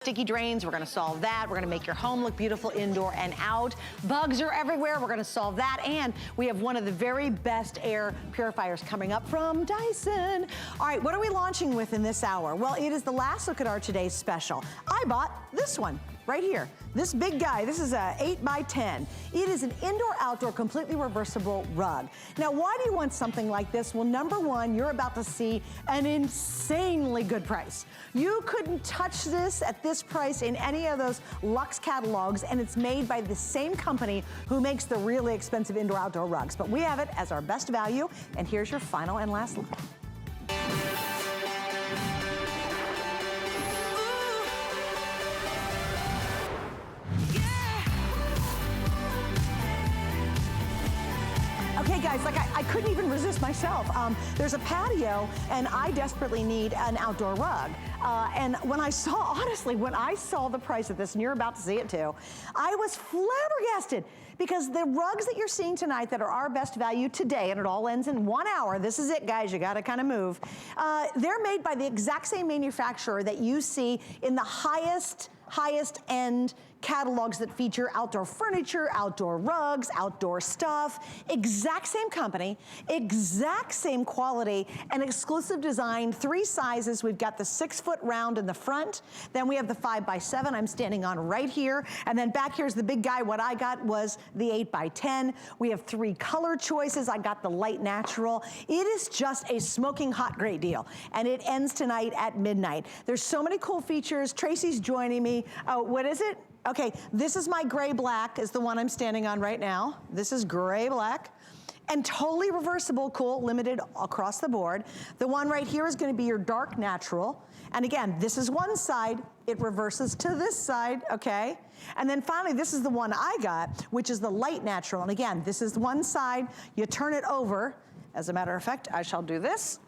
Sticky drains, we're gonna solve that. We're gonna make your home look beautiful indoor and out. Bugs are everywhere, we're gonna solve that. And we have one of the very best air purifiers coming up from Dyson. All right, what are we launching with in this hour? Well, it is the last look at our today's special. I bought this one right here. This big guy, this is a 8x10. It is an indoor-outdoor, completely reversible rug. Now, why do you want something like this? Well, number one, you're about to see an insanely good price. You couldn't touch this at this price in any of those luxe catalogs, and it's made by the same company who makes the really expensive indoor-outdoor rugs. But we have it as our best value, and here's your final and last look. Okay guys, like I couldn't even resist myself. There's a patio and I desperately need an outdoor rug. And when I saw, honestly, when I saw the price of this, and you're about to see it too, I was flabbergasted because the rugs that you're seeing tonight that are our best value today, and it all ends in 1 hour, this is it guys, you gotta kind of move. They're made by the exact same manufacturer that you see in the highest end catalogs that feature outdoor furniture, outdoor rugs, outdoor stuff. Exact same company, exact same quality, and exclusive design, 3 sizes. We've got the 6-foot round in the front, then we have the 5x7 I'm standing on right here, and then back here's the big guy. What I got was the 8x10. We have 3 color choices. I got the light natural. It is just a smoking hot great deal, and it ends tonight at midnight. There's so many cool features. Tracy's joining me. What is it? Okay, this is my gray black, is the one I'm standing on right now. This is gray black. And totally reversible, cool, limited across the board. The one right here is gonna be your dark natural. And again, this is one side, it reverses to this side, okay? And then finally, this is the one I got, which is the light natural. And again, this is one side, you turn it over. As a matter of fact, I shall do this.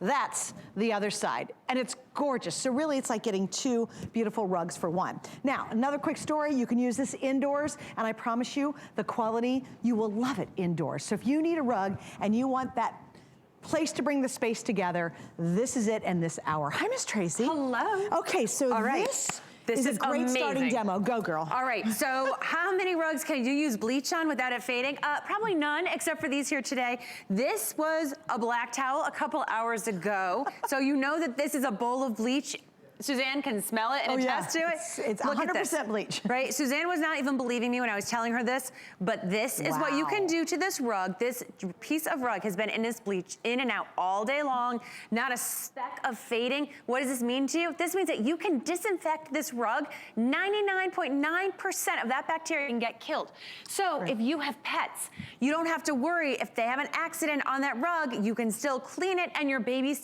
That's the other side, and it's gorgeous. So really, it's like getting 2 beautiful rugs for one. Now, another quick story, you can use this indoors, and I promise you, the quality, you will love it indoors. So if you need a rug, and you want that place to bring the space together, this is it in this hour. Hi, Miss Tracy. Hello. Okay, so this is a great starting demo. Go, girl. All right, so how many rugs can you use bleach on without it fading? Probably none, except for these here today. This was a black towel a couple hours ago. So you know that this is a bowl of bleach. Suzanne can smell it and attest to it. It's 100% bleach. Right, Suzanne was not even believing me when I was telling her this, but this is what you can do to this rug. This piece of rug has been in this bleach in and out all day long, not a speck of fading. What does this mean to you? This means that you can disinfect this rug. 99.9% of that bacteria can get killed. So if you have pets, you don't have to worry if they have an accident on that rug, you can still clean it and your baby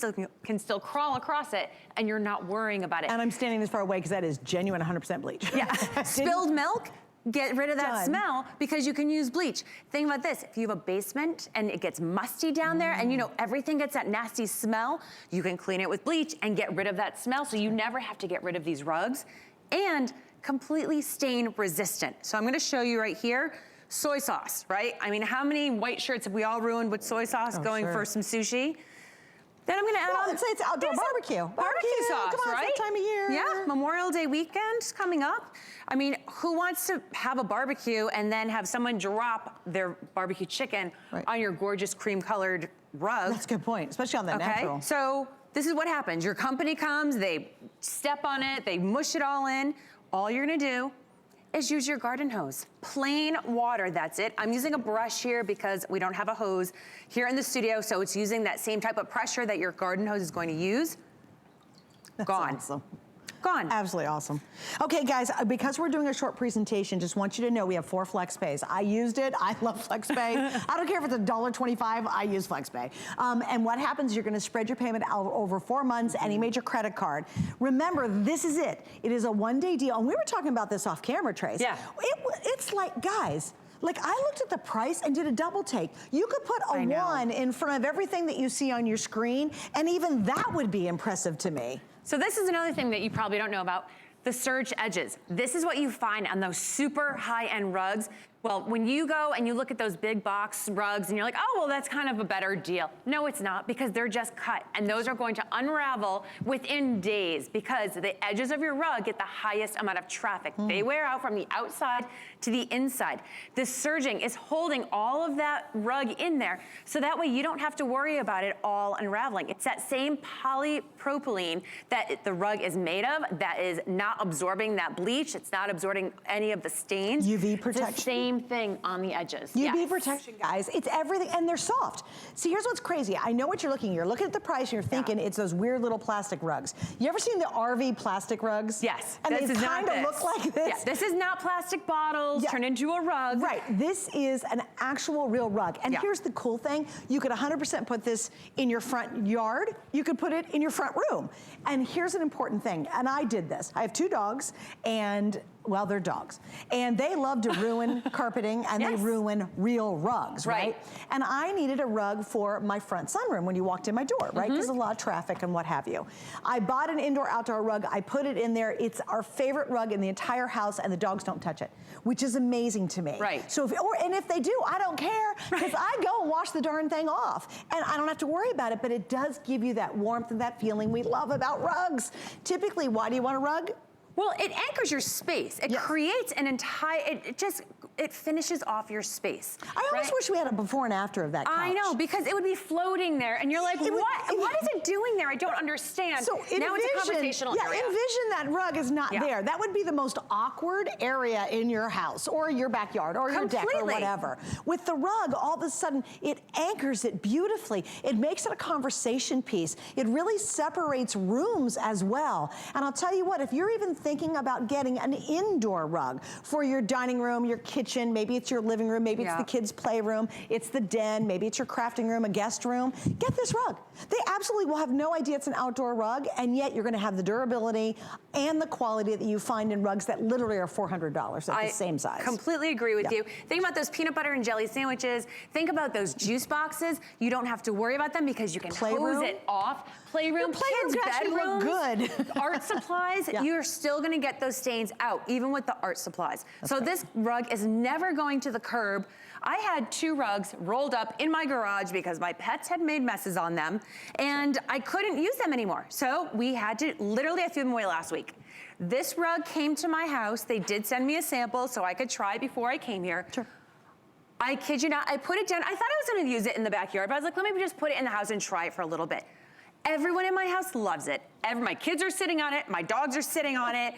can still crawl across it and you're not worrying about it. And I'm standing this far away because that is genuine 100% bleach. Yeah, spilled milk, get rid of that smell because you can use bleach. Think about this, if you have a basement and it gets musty down there and you know everything gets that nasty smell, you can clean it with bleach and get rid of that smell so you never have to get rid of these rugs, and completely stain resistant. So I'm gonna show you right here, soy sauce, right? I mean, how many white shirts have we all ruined with soy sauce going for some sushi? Then I'm gonna add on. Let's say it's outdoor barbecue. Barbecue sauce, come on, right? It's that time of year. Yeah, Memorial Day weekend coming up. I mean, who wants to have a barbecue and then have someone drop their barbecue chicken on your gorgeous cream-colored rug? That's a good point, especially on that natural. So this is what happens. Your company comes, they step on it, they mush it all in. All you're gonna do is use your garden hose. Plain water, that's it. I'm using a brush here because we don't have a hose here in the studio, so it's using that same type of pressure that your garden hose is going to use. That's gone. Awesome. Gone. Absolutely awesome. Okay, guys, because we're doing a short presentation, just want you to know we have 4 FlexPays. I used it. I love FlexPay. I don't care if it's $1.25. I use FlexPay. And what happens, you're going to spread your payment out over 4 months, any major credit card. Remember, this is it. It is a 1-day deal. And we were talking about this off camera, Trace. Yeah. It's like, guys, like I looked at the price and did a double take. You could put a 1 in front of everything that you see on your screen, and even that would be impressive to me. So this is another thing that you probably don't know about, the surge edges. This is what you find on those super high-end rugs. Well, when you go and you look at those big box rugs and you're like, oh, well, that's kind of a better deal. No, it's not, because they're just cut. And those are going to unravel within days because the edges of your rug get the highest amount of traffic. They wear out from the outside to the inside. The serging is holding all of that rug in there, so that way you don't have to worry about it all unraveling. It's that same polypropylene that the rug is made of that is not absorbing that bleach. It's not absorbing any of the stains. UV protection. It's the same thing on the edges. UV protection, guys. It's everything, and they're soft. See, here's what's crazy. I know what you're looking. You're looking at the price, and you're thinking it's those weird little plastic rugs. You ever seen the RV plastic rugs? Yes. And they kind of look like this. Yeah, this is not plastic bottles turned into a rug. Right. This is an actual real rug. And here's the cool thing. You could 100% put this in your front yard. You could put it in your front room. And here's an important thing. And I did this. I have 2 dogs, and well, they're dogs. And they love to ruin carpeting, and they ruin real rugs, right? And I needed a rug for my front sunroom when you walked in my door, right? Because a lot of traffic and what have you. I bought an indoor-outdoor rug. I put it in there. It's our favorite rug in the entire house, and the dogs don't touch it, which is amazing to me. Right. So, and if they do, I don't care, because I go and wash the darn thing off, and I don't have to worry about it, but it does give you that warmth and that feeling we love about rugs. Typically, why do you want a rug? Well, it anchors your space. It creates an entire, it finishes off your space. I almost wish we had a before and after of that couch. I know, because it would be floating there, and you're like, what is it doing there? I don't understand. So now it's a conversational area. Envision that rug is not there. That would be the most awkward area in your house, or your backyard, or your deck, or whatever. With the rug, all of a sudden, it anchors it beautifully. It makes it a conversation piece. It really separates rooms as well. And I'll tell you what, if you're even thinking about getting an indoor rug for your dining room, your kitchen, maybe it's your living room, maybe it's the kids' playroom, it's the den, maybe it's your crafting room, a guest room, get this rug. They absolutely will have no idea it's an outdoor rug, and yet you're gonna have the durability and the quality that you find in rugs that literally are $400 at the same size. I completely agree with you. Think about those peanut butter and jelly sandwiches. Think about those juice boxes. You don't have to worry about them because you can hose it off. Playroom, kids' bedrooms, good. art supplies, you're still gonna get those stains out, even with the art supplies. So this rug is never going to the curb. I had 2 rugs rolled up in my garage because my pets had made messes on them, and I couldn't use them anymore. So we had to, literally I threw them away last week. This rug came to my house. They did send me a sample so I could try before I came here. Sure. I kid you not, I put it down. I thought I was gonna use it in the backyard, but I was like, let me just put it in the house and try it for a little bit. Everyone in my house loves it. My kids are sitting on it. My dogs are sitting on it.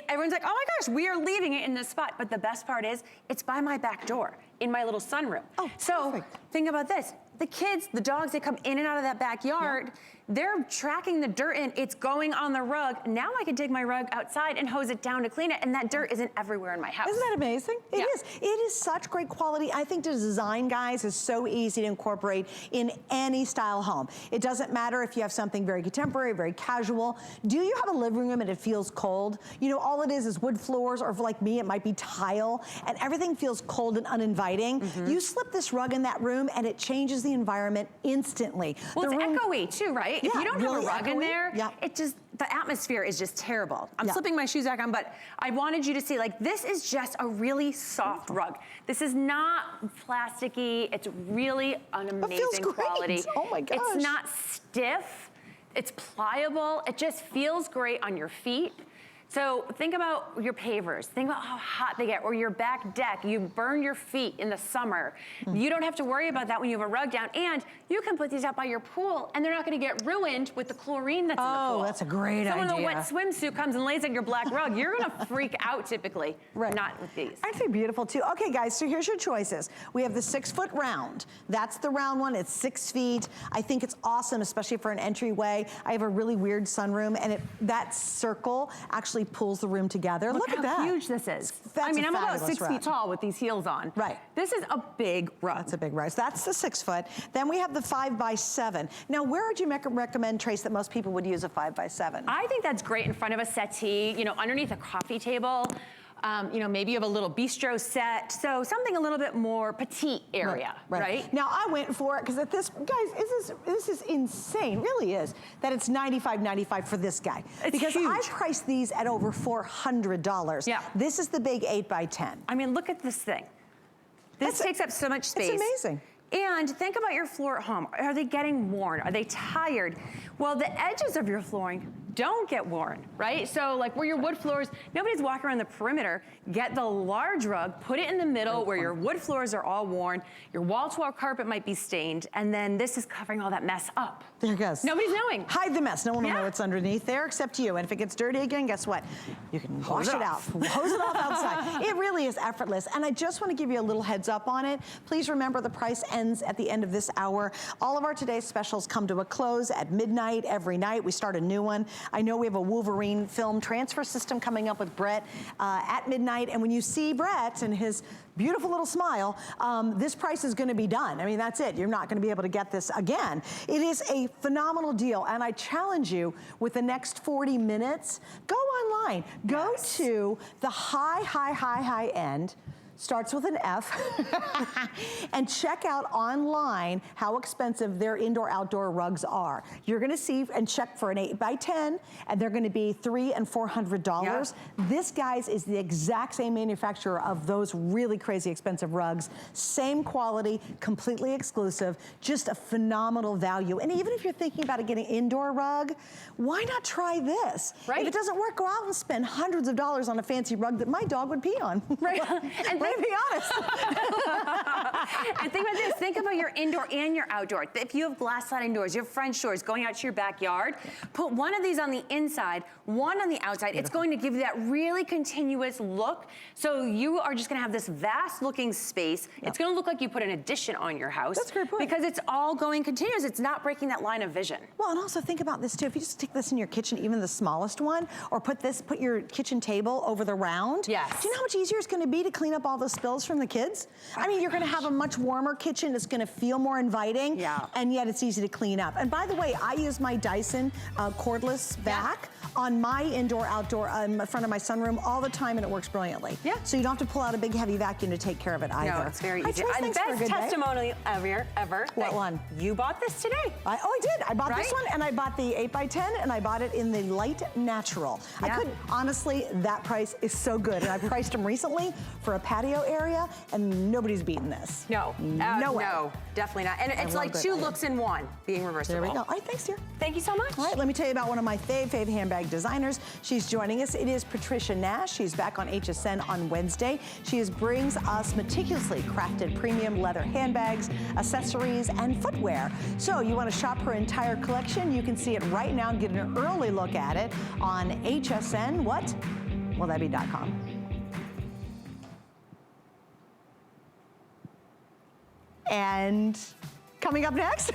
Everyone's like, oh my gosh, we are leaving it in this spot. But the best part is, it's by my back door in my little sunroom. Oh, so perfect. Think about this. The kids, the dogs, they come in and out of that backyard. They're tracking the dirt in. It's going on the rug. Now I can take my rug outside and hose it down to clean it, and that dirt isn't everywhere in my house. Isn't that amazing? It is. It is such great quality. I think the design, guys, is so easy to incorporate in any style home. It doesn't matter if you have something very contemporary, very casual. Do you have a living room and it feels cold? You know, all it is wood floors, or for like me, it might be tile, and everything feels cold and uninviting. You slip this rug in that room, and it changes the environment instantly. Well, it's echoey too, right? If you don't have a rug in there, it just, the atmosphere is just terrible. I'm slipping my shoes back on, but I wanted you to see, like, this is just a really soft rug. This is not plasticky. It's really an amazing quality. Oh my gosh. It's not stiff. It's pliable. It just feels great on your feet. So think about your pavers. Think about how hot they get, or your back deck. You burn your feet in the summer. You don't have to worry about that when you have a rug down. And you can put these out by your pool, and they're not gonna get ruined with the chlorine that's in the pool. Oh, that's a great idea. Someone in a wet swimsuit comes and lays on your black rug, you're gonna freak out typically. Not with these. Aren't they beautiful too? Okay, guys, so here's your choices. We have the 6-foot round. That's the round one. It's 6 feet. I think it's awesome, especially for an entryway. I have a really weird sunroom, and that circle actually pulls the room together. Look at that. How huge this is. I mean, I'm about 6 feet tall with these heels on. Right. This is a big rug. That's a big rug. So that's the 6 foot. Then we have the 5x7. Now, where would you recommend, Trace, that most people would use a 5x7? I think that's great in front of a settee, you know, underneath a coffee table. You know, maybe you have a little bistro set, so something a little bit more petite area, right? Now I went for it because at this, guys, this is insane, really is, that it's $95.95 for this guy. It's because huge. I priced these at over $400. Yeah. This is the big 8x10. I mean, look at this thing. This takes up so much space. It's amazing. And think about your floor at home. Are they getting worn? Are they tired? Well, the edges of your flooring don't get worn, right? So like where your wood floors, nobody's walking around the perimeter. Get the large rug, put it in the middle where your wood floors are all worn, your wall-to-wall carpet might be stained, and then this is covering all that mess up. There it goes. Nobody's knowing. Hide the mess. No one will know what's underneath there except you. And if it gets dirty again, guess what? You can wash it out. Hose it off outside. It really is effortless. And I just want to give you a little heads up on it. Please remember the price ends at the end of this hour. All of our today's specials come to a close at midnight every night. We start a new one. I know we have a Wolverine film transfer system coming up with Brett at midnight. And when you see Brett and his beautiful little smile, this price is going to be done. I mean, that's it. You're not going to be able to get this again. It is a phenomenal deal. And I challenge you with the next 40 minutes, go online. Go to the high end. Starts with an F, and check out online how expensive their indoor-outdoor rugs are. You're gonna see and check for an 8x10, and they're gonna be $300 and $400. Yep. This, guys, is the exact same manufacturer of those really crazy expensive rugs. Same quality, completely exclusive, just a phenomenal value. And even if you're thinking about getting an indoor rug, why not try this? Right. If it doesn't work, go out and spend hundreds of dollars on a fancy rug that my dog would pee on. Right. And to be honest. And think about this. Think about your indoor and your outdoor. If you have glass sliding doors, you have French doors going out to your backyard, put one of these on the inside, one on the outside. Beautiful. It's going to give you that really continuous look. So you are just going to have this vast looking space. Yep. It's going to look like you put an addition on your house. That's a great point. Because it's all going continuous. It's not breaking that line of vision. Well, and also think about this too. If you just stick this in your kitchen, even the smallest one, or put your kitchen table over the round. Yes. Do you know how much easier it's going to be to clean up all the spills from the kids? I mean, you're going to have a much warmer kitchen. It's going to feel more inviting. Yeah. And yet it's easy to clean up. And by the way, I use my Dyson cordless vac on my indoor-outdoor in front of my sunroom all the time, and it works brilliantly. Yeah. So you don't have to pull out a big heavy vacuum to take care of it either. No, it's very easy. And best testimonial ever. What one? You bought this today. I did. I bought this one, and I bought the 8x10, and I bought it in the light natural. Yeah. I couldn't, honestly, that price is so good. And I priced them recently for a patio area, and nobody's beaten this. No. No way. No, definitely not. And it's like two looks in one being reversible. There we go. All right, thanks, dear. Thank you so much. All right, let me tell you about one of my fave handbag designers. She's joining us. It is Patricia Nash. She's back on HSN on Wednesday. She brings us meticulously crafted premium leather handbags, accessories, and footwear. So you want to shop her entire collection? You can see it right now and get an early look at it on HSN. What? Well, that'd be .com. And coming up next,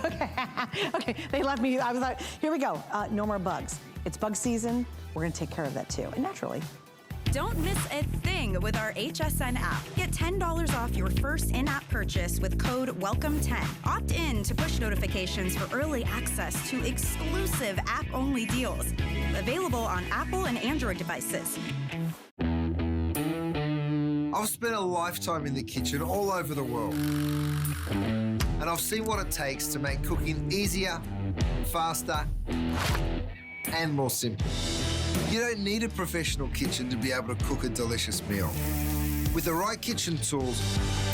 okay, they left me, I was like, here we go, no more bugs. It's bug season, we're gonna take care of that too, and naturally. Don't miss a thing with our HSN app. Get $10 off your first in-app purchase with code WELCOME10. Opt in to push notifications for early access to exclusive app-only deals. Available on Apple and Android devices. I've spent a lifetime in the kitchen all over the world. And I've seen what it takes to make cooking easier, faster, and more simple. You don't need a professional kitchen to be able to cook a delicious meal. With the right kitchen tools,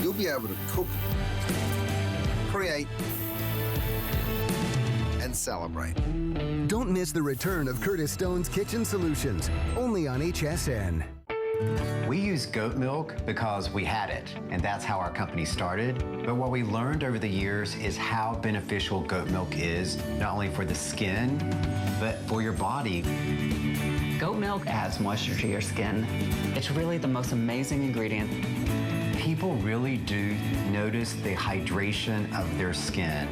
you'll be able to cook, create, and celebrate. Don't miss the return of Curtis Stone's Kitchen Solutions, only on HSN. We use goat milk because we had it, and that's how our company started. But what we learned over the years is how beneficial goat milk is, not only for the skin, but for your body. Goat milk adds moisture to your skin. It's really the most amazing ingredient. People really do notice the hydration of their skin.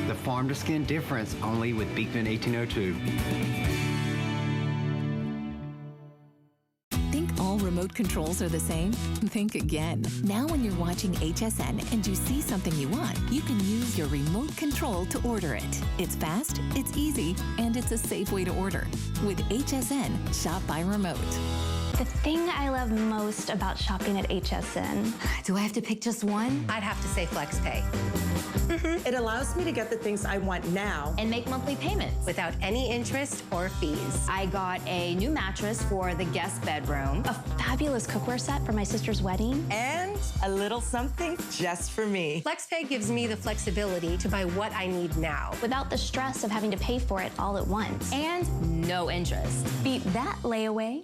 The farm-to-skin difference only with Beekman 1802. Remote controls are the same? Think again. Now when you're watching HSN and you see something you want, you can use your remote control to order it. It's fast, it's easy, and it's a safe way to order. With HSN, shop by remote. The thing I love most about shopping at HSN. Do I have to pick just one? I'd have to say FlexPay. It allows me to get the things I want now and make monthly payments without any interest or fees. I got a new mattress for the guest bedroom, A fabulous cookware set for my sister's wedding. and a little something just for me. FlexPay gives me the flexibility to buy what I need now Without the stress of having to pay for it all at once. and no interest. Beat that layaway.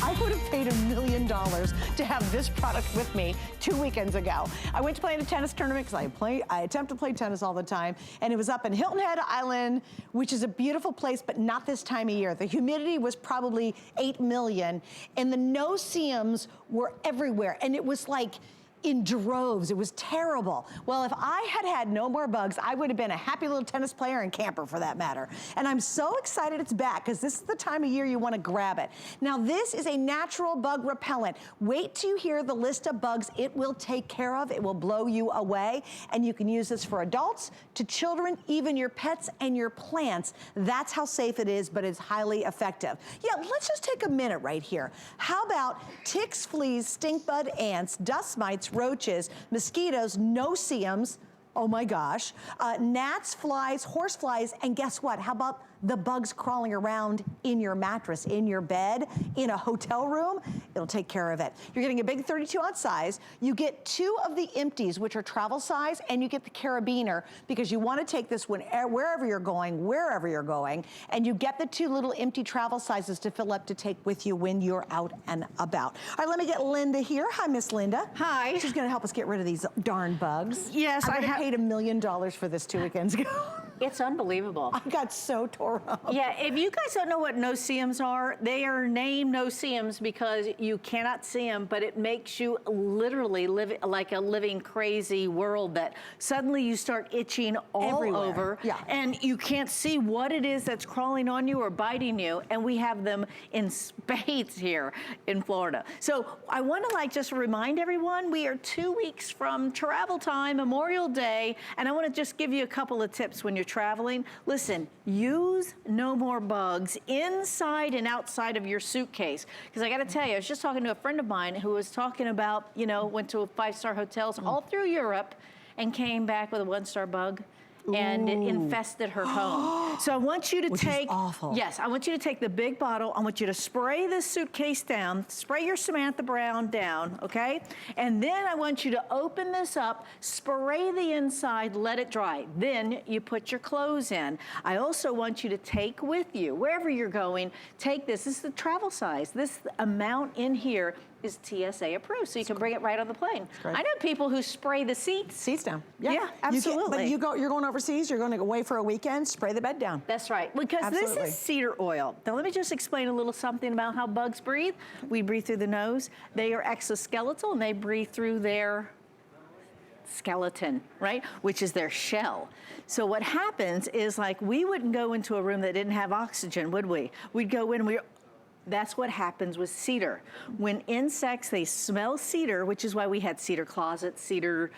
I would have paid $1 million to have this product with me 2 weekends ago. I went to play in a tennis tournament because I attempt to play tennis all the time, and it was up in Hilton Head Island, which is a beautiful place, but not this time of year. The humidity was probably 8 million, and the no-see-ums were everywhere, and it was like in droves. It was terrible. Well, if I had had no more bugs, I would have been a happy little tennis player and camper for that matter. And I'm so excited it's back because this is the time of year you want to grab it. Now, this is a natural bug repellent. Wait till you hear the list of bugs it will take care of. It will blow you away. And you can use this for adults, to children, even your pets and your plants. That's how safe it is, but it's highly effective. Yeah, let's just take a minute right here. How about ticks, fleas, stink bug, ants, dust mites, roaches, mosquitoes, no-see-ums, oh my gosh, gnats, flies, horse flies, and guess what? How about the bugs crawling around in your mattress, in your bed, in a hotel room? It'll take care of it. You're getting a big 32-ounce size. You get 2 of the empties, which are travel size, and you get the carabiner because you want to take this wherever you're going, and you get the 2 little empty travel sizes to fill up to take with you when you're out and about. All right, let me get Linda here. Hi, Miss Linda. Hi. She's going to help us get rid of these darn bugs. Yes, I paid $1 million for this 2 weekends ago. It's unbelievable. I got so tore up. Yeah, if you guys don't know what no-see-ums are, they are named no-see-ums because you cannot see them, but it makes you literally live like a living crazy world that suddenly you start itching all Everywhere. over, Yeah. and you can't see what it is that's crawling on you or biting you, and we have them in spades here in Florida. So I want to just remind everyone, we are 2 weeks from travel time, Memorial Day, and I want to just give you a couple of tips when you're traveling. Listen, use No More Bugs inside and outside of your suitcase. Because I got to tell you, I was just talking to a friend of mine who was talking about, went to 5-star hotels all through Europe and came back with a 1-star bug. And it infested her home. So I want you to take, awful. Yes, I want you to take the big bottle. I want you to spray this suitcase down, spray your Samantha Brown down, okay? And then I want you to open this up, spray the inside, let it dry. Then you put your clothes in. I also want you to take with you, wherever you're going, take this. This is the travel size. This amount in here is TSA approved, so you can bring it right on the plane. I know people who spray the seats down. Yeah, absolutely. You're going overseas, you're going to go away for a weekend, spray the bed down. That's right, because this is cedar oil. Now let me just explain a little something about how bugs breathe. We breathe through the nose. They are exoskeletal and they breathe through their skeleton, right? Which is their shell. So what happens is we wouldn't go into a room that didn't have oxygen, would we? We'd go in and that's what happens with cedar. When insects, they smell cedar, which is why we had cedar closets, cedar,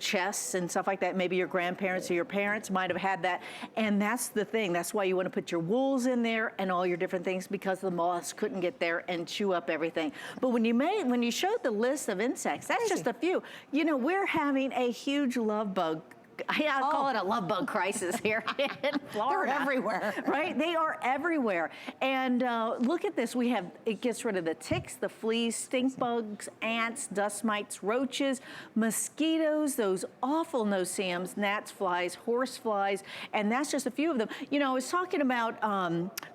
chests and stuff like that. Maybe your grandparents or your parents might have had that. And that's the thing. That's why you want to put your wools in there and all your different things because the moths couldn't get there and chew up everything. But when you showed the list of insects, that's just a few. We're having a huge love bug. I call it a love bug crisis here in Florida. They're everywhere. Right? They are everywhere. And look at this. It gets rid of the ticks, the fleas, stink bugs, ants, dust mites, roaches, mosquitoes, those awful no-see-ums, gnats, flies, horse flies, and that's just a few of them. I was talking about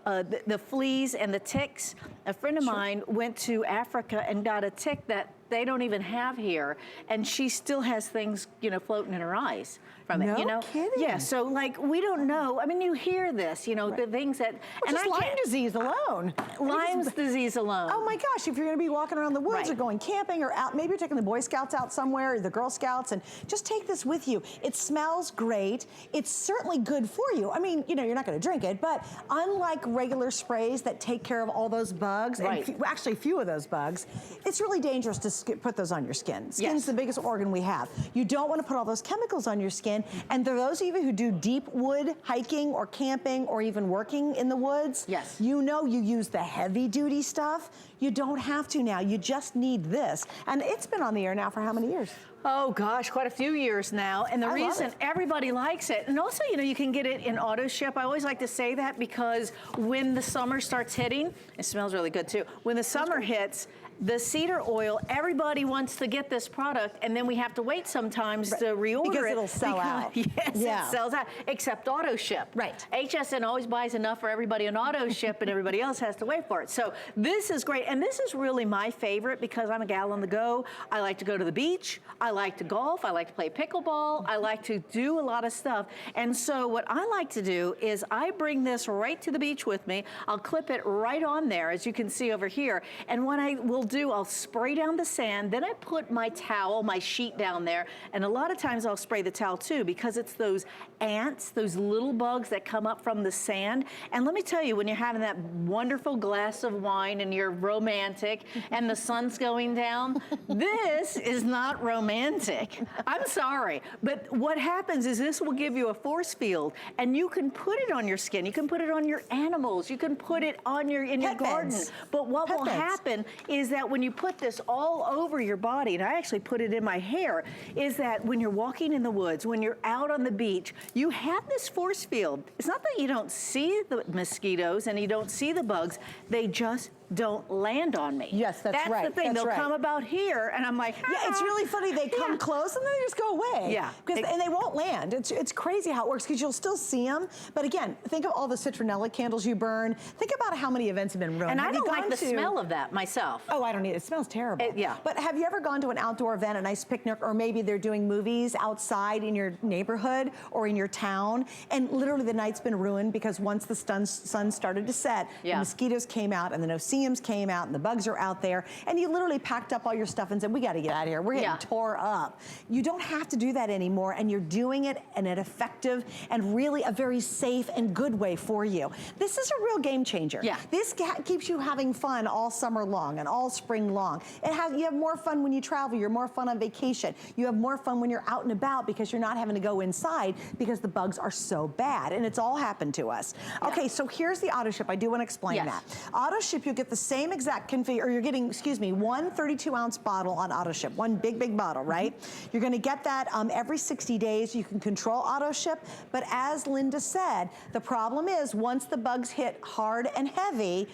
the fleas and the ticks. A friend of mine went to Africa and got a tick that they don't even have here, and she still has things, floating in her eyes from it. No kidding. Yeah. So we don't know. I mean, you hear this, the things that. Well, just Lyme disease alone. Lyme's disease alone. Oh my gosh! If you're going to be walking around the woods or going camping or out, maybe you're taking the Boy Scouts out somewhere, or the Girl Scouts, and just take this with you. It smells great. It's certainly good for you. I mean, you're not going to drink it, but unlike regular sprays that take care of all those bugs, and actually few of those bugs, it's really dangerous to put those on your skin. Skin's Yes. the biggest organ we have. You don't want to put all those chemicals on your skin. And for those of you who do deep wood hiking or camping or even working in the woods, yes, you know you use the heavy duty stuff. You don't have to now. You just need this. And it's been on the air now for how many years? Oh gosh, quite a few years now. And the reason everybody likes it, and also, you know, you can get it in auto ship. I always like to say that because when the summer starts hitting, it smells really good too. When the summer hits, the cedar oil, everybody wants to get this product, and then we have to wait sometimes to reorder because it. It'll sell out. Yes, yeah. It sells out, except auto ship. Right. HSN always buys enough for everybody on auto ship, and everybody else has to wait for it. So this is great, and this is really my favorite because I'm a gal on the go. I like to go to the beach. I like to golf. I like to play pickleball. I like to do a lot of stuff. And so what I like to do is I bring this right to the beach with me. I'll clip it right on there, as you can see over here. And what I will do, I'll spray down the sand, then I put my towel, my sheet down there, and a lot of times I'll spray the towel too because it's those ants, those little bugs that come up from the sand. And let me tell you, when you're having that wonderful glass of wine and you're romantic and the sun's going down, this is not romantic. I'm sorry. But what happens is this will give you a force field, and you can put it on your skin. You can put it on your animals. You can put it on your garden. But what will happen is that when you put this all over your body, and I actually put it in my hair, is that when you're walking in the woods, when you're out on the beach, you have this force field. It's not that you don't see the mosquitoes and you don't see the bugs, they just don't land on me. Yes, that's right. That's the thing. They'll come about here, and I'm like, yeah, it's really funny. They come close and then they just go away. Yeah. And they won't land. It's crazy how it works because you'll still see them. But again, think of all the citronella candles you burn. Think about how many events have been ruined. And have I don't like the smell of that myself. Oh, I don't need it. It smells terrible. Yeah. But have you ever gone to an outdoor event, a nice picnic, or maybe they're doing movies outside in your neighborhood or in your town, and literally the night's been ruined because once the sun started to set, the mosquitoes came out and the no-see-ums came out and the bugs are out there, and you literally packed up all your stuff and said, we got to get out of here. We're getting tore up. You don't have to do that anymore, and you're doing it in an effective and really a very safe and good way for you. This is a real game changer. Yeah. This keeps you having fun all summer long and all spring long. You have more fun when you travel. You're more fun on vacation. You have more fun when you're out and about because you're not having to go inside because the bugs are so bad, and it's all happened to us. Okay, so here's the auto ship. I do want to explain that. Auto ship, you'll get the same exact config, or you're getting, excuse me, one 32-ounce bottle on auto ship, one big bottle, right? You're going to get that every 60 days. You can control auto ship, but as Linda said, the problem is once the bugs hit hard and heavy,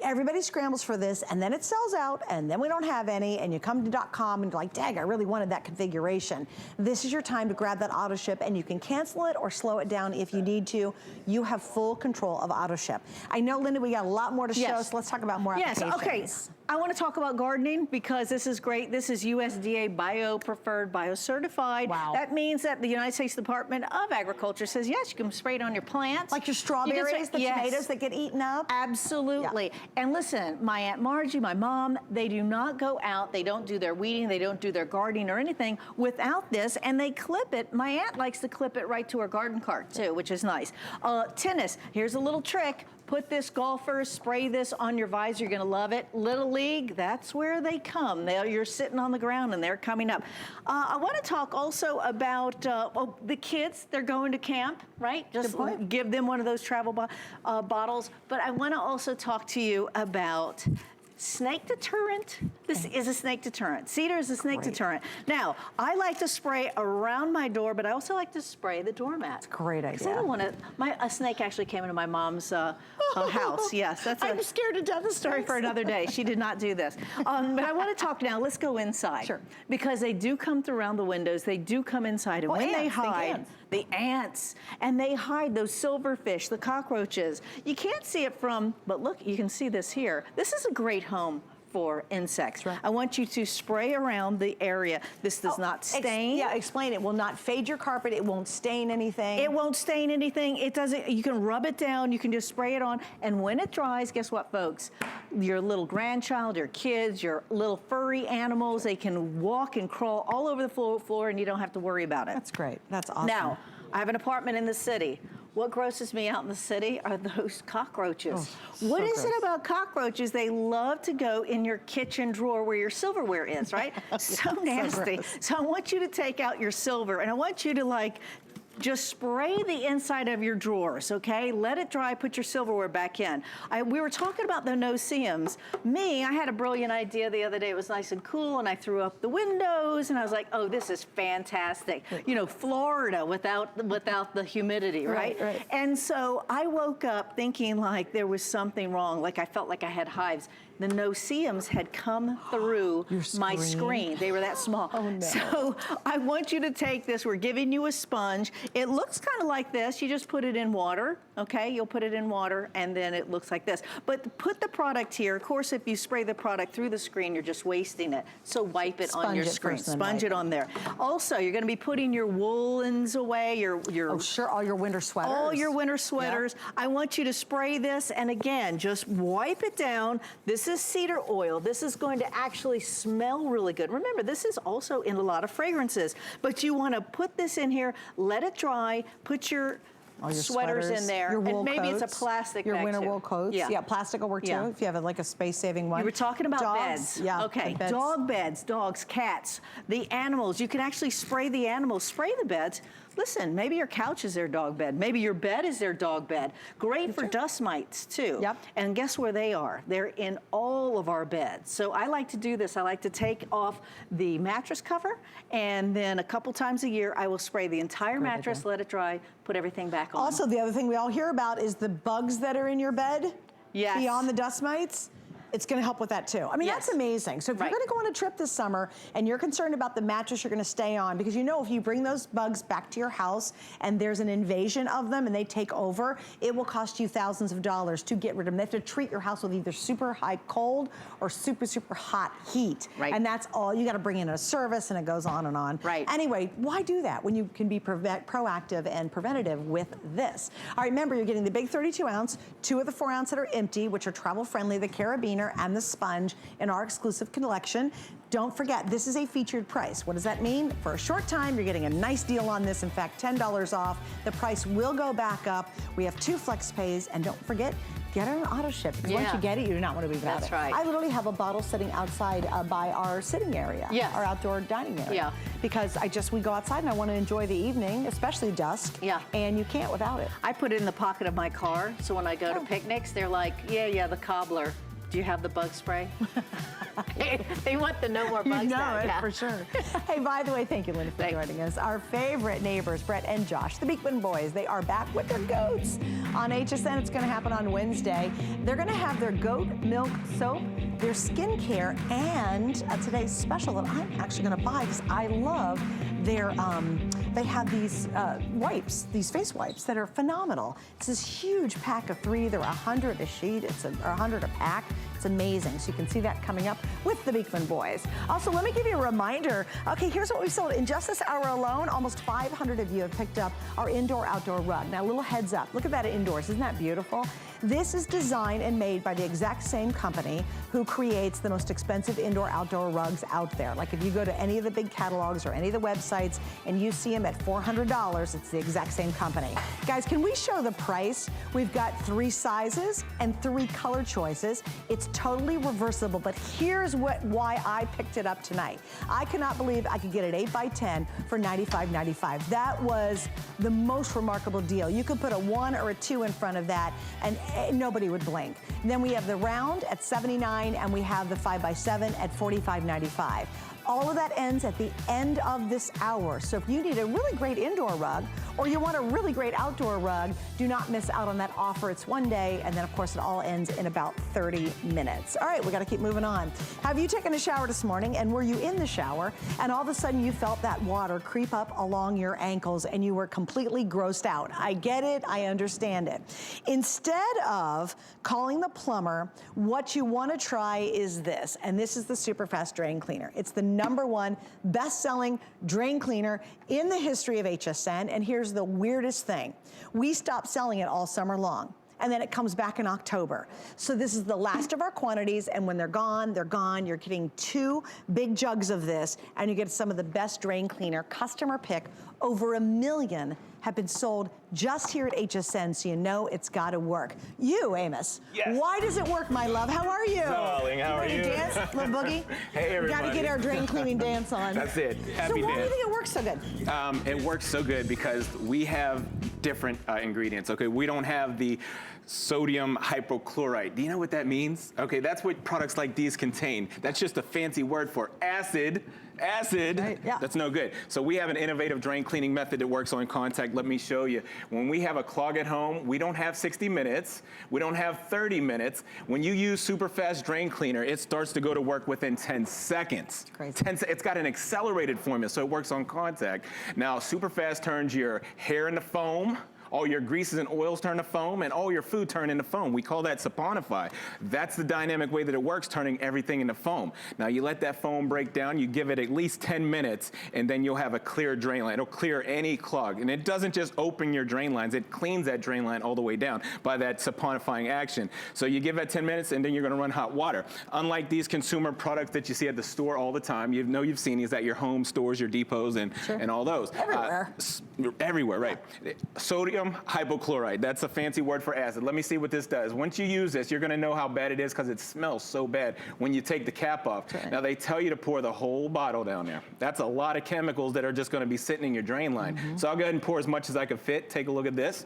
everybody scrambles for this, and then it sells out, and then we don't have any, and you come to .com and you're like, dang, I really wanted that configuration. This is your time to grab that auto ship, and you can cancel it or slow it down if you need to. You have full control of auto ship. I know, Linda, we got a lot more to show, so let's talk about more applications. Okay. I want to talk about gardening because this is great. This is USDA bio-preferred, bio-certified. Wow. That means that the United States Department of Agriculture says, yes, you can spray it on your plants. Like your strawberries, the tomatoes that get eaten up? Absolutely. Yeah. And listen, my Aunt Margie, my mom, they do not go out. They don't do their weeding. They don't do their gardening or anything without this, and they clip it. My aunt likes to clip it right to her garden cart, too, which is nice. Tennis, here's a little trick. Put this, golfers, spray this on your visor. You're going to love it. Little League, that's where they come. You're sitting on the ground and they're coming up. I want to talk also about the kids. They're going to camp, right? Just give them one of those travel bottles. But I want to also talk to you about snake deterrent. This is a snake deterrent. Cedar is a snake deterrent. Now, I like to spray around my door, but I also like to spray the doormat. It's a great idea. I don't want to. A snake actually came into my mom's house. Yes, I'm scared to death. The story for another day. She did not do this. But I want to talk now. Let's go inside. Sure. Because they do come through around the windows. They do come inside, and when they hide. The ants, and they hide those silverfish, the cockroaches. You can't see it from, but look, you can see this here. This is a great home for insects. Right. I want you to spray around the area. This does not stain. Explain. It will not fade your carpet. It won't stain anything. It won't stain anything. It doesn't. You can rub it down. You can just spray it on. And when it dries, guess what, folks? Your little grandchild, your kids, your little furry animals, they can walk and crawl all over the floor, and you don't have to worry about it. That's great. That's awesome. Now, I have an apartment in the city. What grosses me out in the city are those cockroaches. Oh, What so is it gross. about cockroaches? They love to go in your kitchen drawer where your silverware is, right? So nasty. So I want you to take out your silver, and I want you to like just spray the inside of your drawers, okay? Let it dry, put your silverware back in. We were talking about the no-see-ums. I had a brilliant idea the other day. It was nice and cool, and I threw up the windows, and I was like, oh, this is fantastic. You know, Florida without the humidity, right? Right. And so I woke up thinking like there was something wrong, like I felt like I had hives. The no-see-ums had come through my screen. They were that small. Oh, no. So I want you to take this. We're giving you a sponge. It looks kind of like this. You just put it in water, okay? You'll put it in water, and then it looks like this. But put the product here. Of course, if you spray the product through the screen, you're just wasting it. So wipe it on your screen. Sponge it on there. Also, you're going to be putting your woolens away, your Oh, sure, all your winter sweaters. all your winter sweaters. Yep. I want you to spray this, and again, just wipe it down. This is cedar oil. This is going to actually smell really good. Remember, this is also in a lot of fragrances, but you want to put this in here, let it dry, put your sweaters in there, your wool and maybe coats, it's a plastic your bag winter too. wool coats. Yeah. Yeah, plastic will work too if you have like a space-saving one. You were talking about dogs, beds. Yeah. Okay, beds. dog beds, dogs, cats, the animals. You can actually spray the animals, spray the beds. Listen, maybe your couch is their dog bed. Maybe your bed is their dog bed. Great for dust mites too. Yep. And guess where they are? They're in all of our beds. So I like to do this. I like to take off the mattress cover, and then a couple times a year, I will spray the entire mattress, let it dry, put everything back on. Also, the other thing we all hear about is the bugs that are in your bed. Yes. Beyond the dust mites. It's going to help with that too. I mean, Yes. that's amazing. So if you're going to go on a trip this summer and you're concerned about the mattress you're going to stay on, because you know if you bring those bugs back to your house and there's an invasion of them and they take over, it will cost you thousands of dollars to get rid of them. They have to treat your house with either super high cold or super, super hot heat. Right. And that's all. You got to bring in a service, and it goes on and on. Right. Anyway, why do that when you can be proactive and preventative with this? All right, remember, you're getting the big 32 ounce, 2 of the 4 ounce that are empty, which are travel friendly, the carabiner and the sponge in our exclusive collection. Don't forget, this is a featured price. What does that mean? For a short time, you're getting a nice deal on this. In fact, $10 off. The price will go back up. We have 2 flex pays, and don't forget, get it on auto ship, because once you get it, you do not want to be without That's it. right. I literally have a bottle sitting outside by our sitting area, our outdoor dining area. Yeah. Because we go outside and I want to enjoy the evening, especially dusk. Yeah. And you can't without it. I put it in the pocket of my car, so when I go to picnics, they're like, yeah, the cobbler. Do you have the bug spray? They want the no more bugs. You know it, for sure. Hey, by the way, thank you, Linda, for joining us. Our favorite neighbors, Brett and Josh, the Beekman boys, they are back with their goats on HSN. It's going to happen on Wednesday. They're going to have their goat milk soap, their skincare, and today's special that I'm actually going to buy because I love their, they have these wipes, these face wipes that are phenomenal. It's this huge pack of 3. They're 100 a sheet. It's 100 a pack. It's amazing. So you can see that coming up with the Beekman boys. Also, let me give you a reminder. Okay, here's what we've sold. In just this hour alone, almost 500 of you have picked up our indoor-outdoor rug. Now, a little heads up. Look at that indoors. Isn't that beautiful? This is designed and made by the exact same company who creates the most expensive indoor-outdoor rugs out there. Like if you go to any of the big catalogs or any of the websites and you see them at $400, it's the exact same company. Guys, can we show the price? We've got 3 sizes and 3 color choices. It's totally reversible, but here's why I picked it up tonight. I cannot believe I could get an 8x10 for $95.95. That was the most remarkable deal. You could put a 1 or a 2 in front of that and nobody would blink. And then we have the round at $79 and we have the 5x7 at $45.95. All of that ends at the end of this hour. So if you need a really great indoor rug or you want a really great outdoor rug, do not miss out on that offer. It's one day, and then of course it all ends in about 30 minutes. All right, we gotta keep moving on. Have you taken a shower this morning, and were you in the shower and all of a sudden you felt that water creep up along your ankles and you were completely grossed out? I get it, I understand it. Instead of calling the plumber, what you wanna try is this, and this is the Super Fast Drain Cleaner. It's the #1 best-selling drain cleaner in the history of HSN, and here's the weirdest thing. We stopped selling it all summer long, and then it comes back in October. So this is the last of our quantities, and when they're gone, they're gone. You're getting 2 big jugs of this, and you get some of the best drain cleaner customer pick Over 1 million have been sold just here at HSN, so you know it's gotta work. You, Amos, yes. Why does it work, my love? How are you? Darling, how are you? Ready to dance? Little boogie? Hey, everybody. Gotta get our drain cleaning dance on. That's it. Happy so why dance. do you think it works so good? It works so good because we have different ingredients, okay? We don't have the sodium hypochlorite. Do you know what that means? Okay, that's what products like these contain. That's just a fancy word for acid. Right, yeah. That's no good. So we have an innovative drain cleaning method that works on contact. Let me show you. When we have a clog at home, we don't have 60 minutes. We don't have 30 minutes. When you use super fast drain cleaner, it starts to go to work within 10 seconds. Crazy. It's got an accelerated formula, so it works on contact. Now, super fast turns your hair into foam. All your greases and oils turn to foam, and all your food turn into foam. We call that saponify. That's the dynamic way that it works, turning everything into foam. Now, you let that foam break down, you give it at least 10 minutes, and then you'll have a clear drain line. It'll clear any clog. And it doesn't just open your drain lines, it cleans that drain line all the way down by that saponifying action. So you give that 10 minutes, and then you're gonna run hot water. Unlike these consumer products that you see at the store all the time, you've seen these at your home stores, your depots, and all those. Everywhere. Everywhere, right. Sodium hypochlorite, that's a fancy word for acid. Let me see what this does. Once you use this, you're gonna know how bad it is because it smells so bad when you take the cap off. Right. Now they tell you to pour the whole bottle down there. That's a lot of chemicals that are just gonna be sitting in your drain line. So I'll go ahead and pour as much as I can fit. Take a look at this.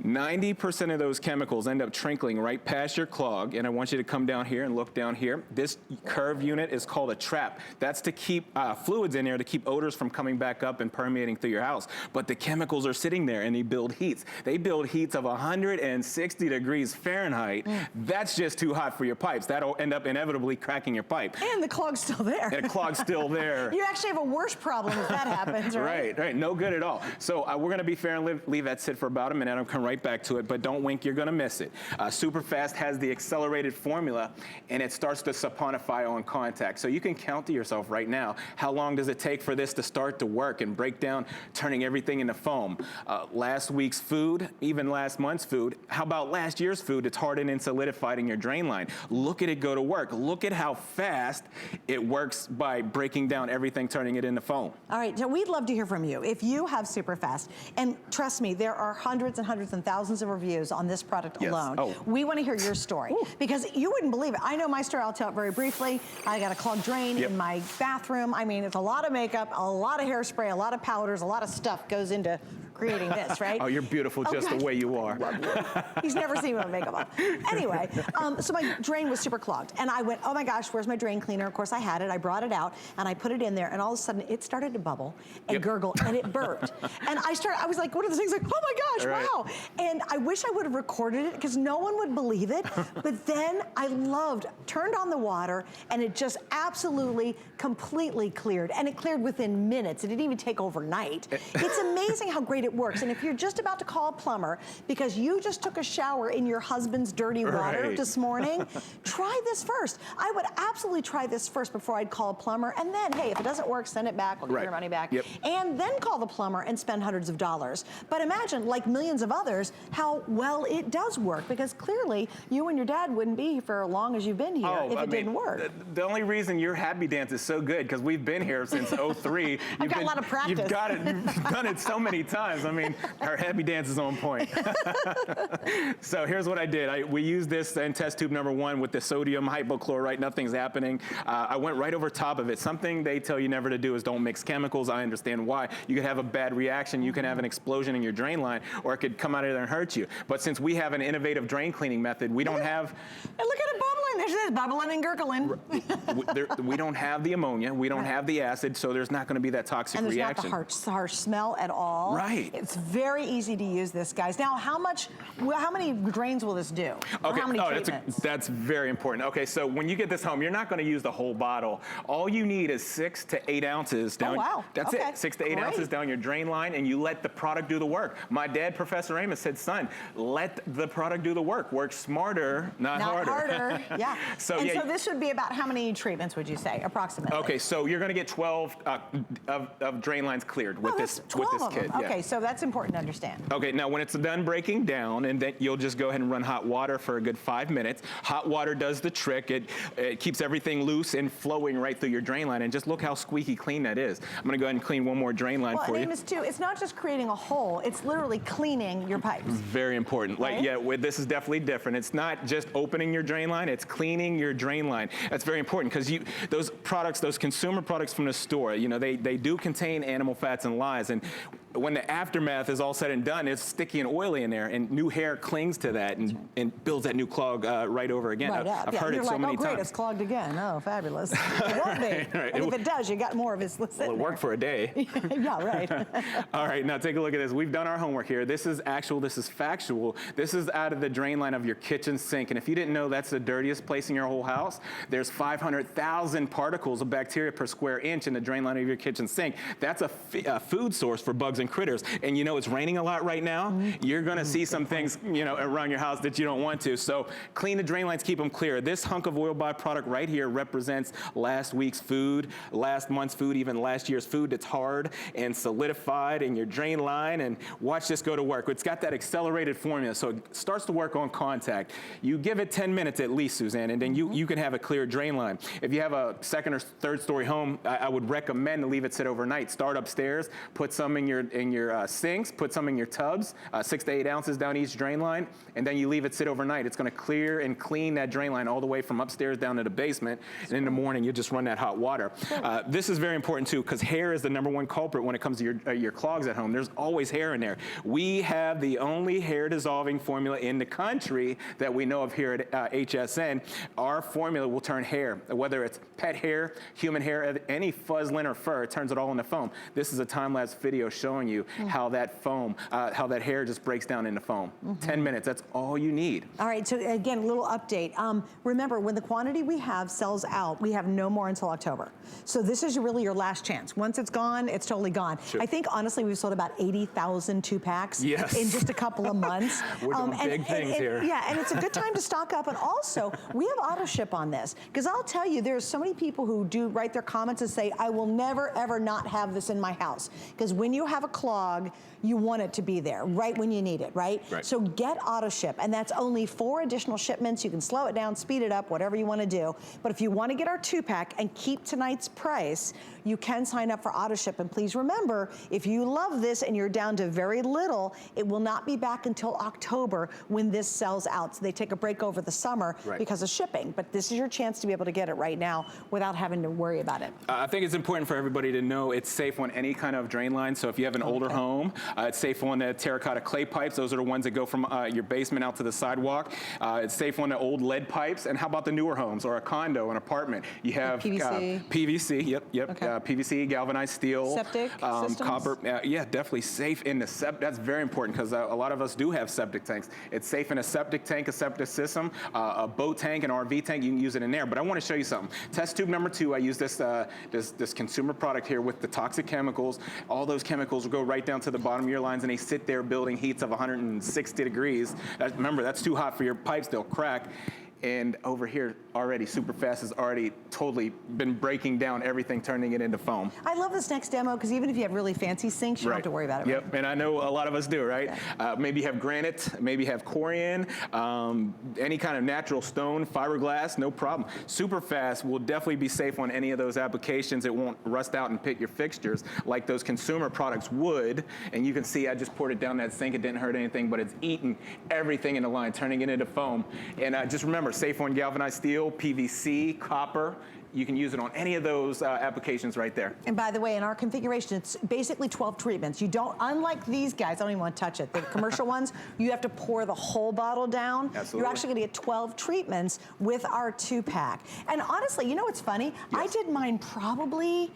90% of those chemicals end up trickling right past your clog, and I want you to come down here and look down here. This curved unit is called a trap. That's to keep fluids in there, to keep odors from coming back up and permeating through your house. But the chemicals are sitting there, and they build heats. They build heats of 160 degrees Fahrenheit. That's just too hot for your pipes. That'll end up inevitably cracking your pipe. And the clog's still there. And the clog's still there. You actually have a worse problem if that happens, right? Right, no good at all. So we're gonna be fair and leave that sit for about a minute. I'll come right back to it, but don't wink, you're gonna miss it. Superfast has the accelerated formula, and it starts to saponify on contact. So you can count to yourself right now, how long does it take for this to start to work and break down, turning everything into foam? Last week's food, even last month's food, how about last year's food? It's hardened and solidified in your drain line. Look at it go to work. Look at how fast it works by breaking down everything, turning it into foam. All right, so we'd love to hear from you. If you have Superfast, and trust me, there are hundreds and hundreds and thousands of reviews on this product alone. We want to hear your story because you wouldn't believe it. I know my story, I'll tell it very briefly. I got a clogged drain in my bathroom. I mean, it's a lot of makeup, a lot of hairspray, a lot of powders, a lot of stuff goes into creating this, right? Oh, you're beautiful just the way you are. He's never seen me with makeup on. Anyway, so my drain was super clogged. And I went, oh my gosh, where's my drain cleaner? Of course I had it. I brought it out and I put it in there and all of a sudden it started to bubble and gurgle and it burped. And I was like, one of the things like, oh my gosh, wow. And I wish I would have recorded it because no one would believe it. But then I turned on the water and it just absolutely, completely cleared. And it cleared within minutes. It didn't even take overnight. It's amazing how great it works. And if you're just about to call a plumber because you just took a shower in your husband's dirty water this morning, try this first. I would absolutely try this first before I'd call a plumber. And then, hey, if it doesn't work, send it back, we'll give your money back. And then call the plumber and spend hundreds of dollars. But imagine, like millions of others, how well it does work because clearly you and your dad wouldn't be here for as long as you've been here if it didn't work. The only reason your happy dance is so good because we've been here since 03. I've got a lot of practice. You've done it so many times. I mean, our happy dance is on point. So here's what I did. We used this in test tube number 1 with the sodium hypochlorite. Nothing's happening. I went right over top of it. Something they tell you never to do is don't mix chemicals. I understand why. You could have a bad reaction. You can have an explosion in your drain line, or it could come out of there and hurt you. But since we have an innovative drain cleaning method, we don't have... And look at it bubbling. There's this bubbling and gurgling. We don't have the ammonia. We don't have the acid, so there's not going to be that toxic reaction. And there's not the harsh smell at all. Right. It's very easy to use this, guys. Now, how many drains will this do? Or how many treatments? That's very important. Okay, so when you get this home, you're not going to use the whole bottle. All you need is 6 to 8 ounces down. Oh, wow. That's it. 6 to 8 ounces down your drain line, and you let the product do the work. My dad, Professor Amos, said, son, let the product do the work. Work smarter, not harder. Yeah. Yeah. So, and so this would be about how many treatments would you say, approximately? Okay, so you're gonna get 12 of drain lines cleared with this kit. Okay, Yeah. so that's important to understand. Okay, now when it's done breaking down, and then you'll just go ahead and run hot water for a good 5 minutes. Hot water does the trick. It keeps everything loose and flowing right through your drain line, and just look how squeaky clean that is. I'm gonna go ahead and clean one more drain line for you. Amos, too, it's not just creating a hole, it's literally cleaning your pipes. Very important. Right? Like, yeah, this is definitely different. It's not just opening your drain line, it's cleaning your drain line. That's very important because those products, those consumer products from the store, you know, they do contain animal fats and lyes, and when the aftermath is all said and done, it's sticky and oily in there, and new hair clings to that and builds that new clog right over again. Right I've heard it so many times. Oh, great, it's clogged again. Oh, fabulous. It won't be. Right. And if it does, you got more of it. Well, it worked for a day. Yeah, right. All right, now take a look at this. We've done our homework here. This is actual, this is factual. This is out of the drain line of your kitchen sink. And if you didn't know that's the dirtiest place in your whole house, there's 500,000 particles of bacteria per square inch in the drain line of your kitchen sink. That's a food source for bugs and critters. And you know it's raining a lot right now. You're gonna see some things, you know, around your house that you don't want to. So clean the drain lines, keep them clear. This hunk of oil byproduct right here represents last week's food, last month's food, even last year's food that's hard and solidified in your drain line. And watch this go to work. It's got that accelerated formula, so it starts to work on contact. You give it 10 minutes at least, Suzanne, and then you can have a clear drain line. If you have a second or third story home, I would recommend to leave it sit overnight. Start upstairs, put some in your sinks, put some in your tubs, 6 to 8 ounces down each drain line, and then you leave it sit overnight. It's gonna clear and clean that drain line all the way from upstairs down to the basement, and in the morning you just run that hot water. This is very important too, because hair is the #1 culprit when it comes to your clogs at home. There's always hair in there. We have the only hair dissolving formula in the country that we know of here at HSN. Our formula will turn hair, whether it's pet hair, human hair, any fuzz, lint, or fur, it turns it all into foam. This is a time-lapse video showing you how that foam, how that hair just breaks down into foam. 10 minutes, that's all you need. All right, so again, a little update. Remember, when the quantity we have sells out, we have no more until October. So this is really your last chance. Once it's gone, it's totally gone. Sure. I think, honestly, we've sold about 80,000 2-packs in just a couple of months. We're doing big things here. Yeah, and it's a good time to stock up. And also, we have auto ship on this. Because I'll tell you, there's so many people who do write their comments and say, I will never, ever not have this in my house. Because when you have a clog, you want it to be there right when you need it, right? So get auto ship, and that's only 4 additional shipments. You can slow it down, speed it up, whatever you want to do. But if you want to get our 2-pack and keep tonight's price, you can sign up for auto ship. And please remember, if you love this and you're down to very little, it will not be back until October when this sells out. So they take a break over the summer because of shipping. But this is your chance to be able to get it right now without having to worry about it. I think it's important for everybody to know it's safe on any kind of drain line. So if you have an older home, it's safe on the terracotta clay pipes. Those are the ones that go from your basement out to the sidewalk. It's safe on the old lead pipes. And how about the newer homes or a condo, an apartment? You have PVC. PVC, PVC, galvanized steel. Septic systems? Copper. Yeah, definitely safe in the septic. That's very important because a lot of us do have septic tanks. It's safe in a septic tank, a septic system, a boat tank, an RV tank. You can use it in there. But I want to show you something. Test tube number 2, I use this consumer product here with the toxic chemicals. All those chemicals will go right down to the bottom of your lines, and they sit there building heats of 160 degrees. Remember, that's too hot for your pipes. They'll crack. And over here already, Superfast has already totally been breaking down everything, turning it into foam. I love this next demo because even if you have really fancy sinks, you don't have to worry about it. Yep, and I know a lot of us do, right? Maybe you have granite, maybe you have corian, any kind of natural stone, fiberglass, no problem. Superfast will definitely be safe on any of those applications. It won't rust out and pit your fixtures like those consumer products would. And you can see I just poured it down that sink. It didn't hurt anything, but it's eating everything in the line, turning it into foam. And just remember, safe on galvanized steel, PVC, copper. You can use it on any of those applications right there. And by the way, in our configuration, it's basically 12 treatments. You don't, unlike these guys, I don't even want to touch it. The commercial ones, you have to pour the whole bottle down. Absolutely. You're actually going to get 12 treatments with our 2-pack. And honestly, you know what's funny? I did mine probably,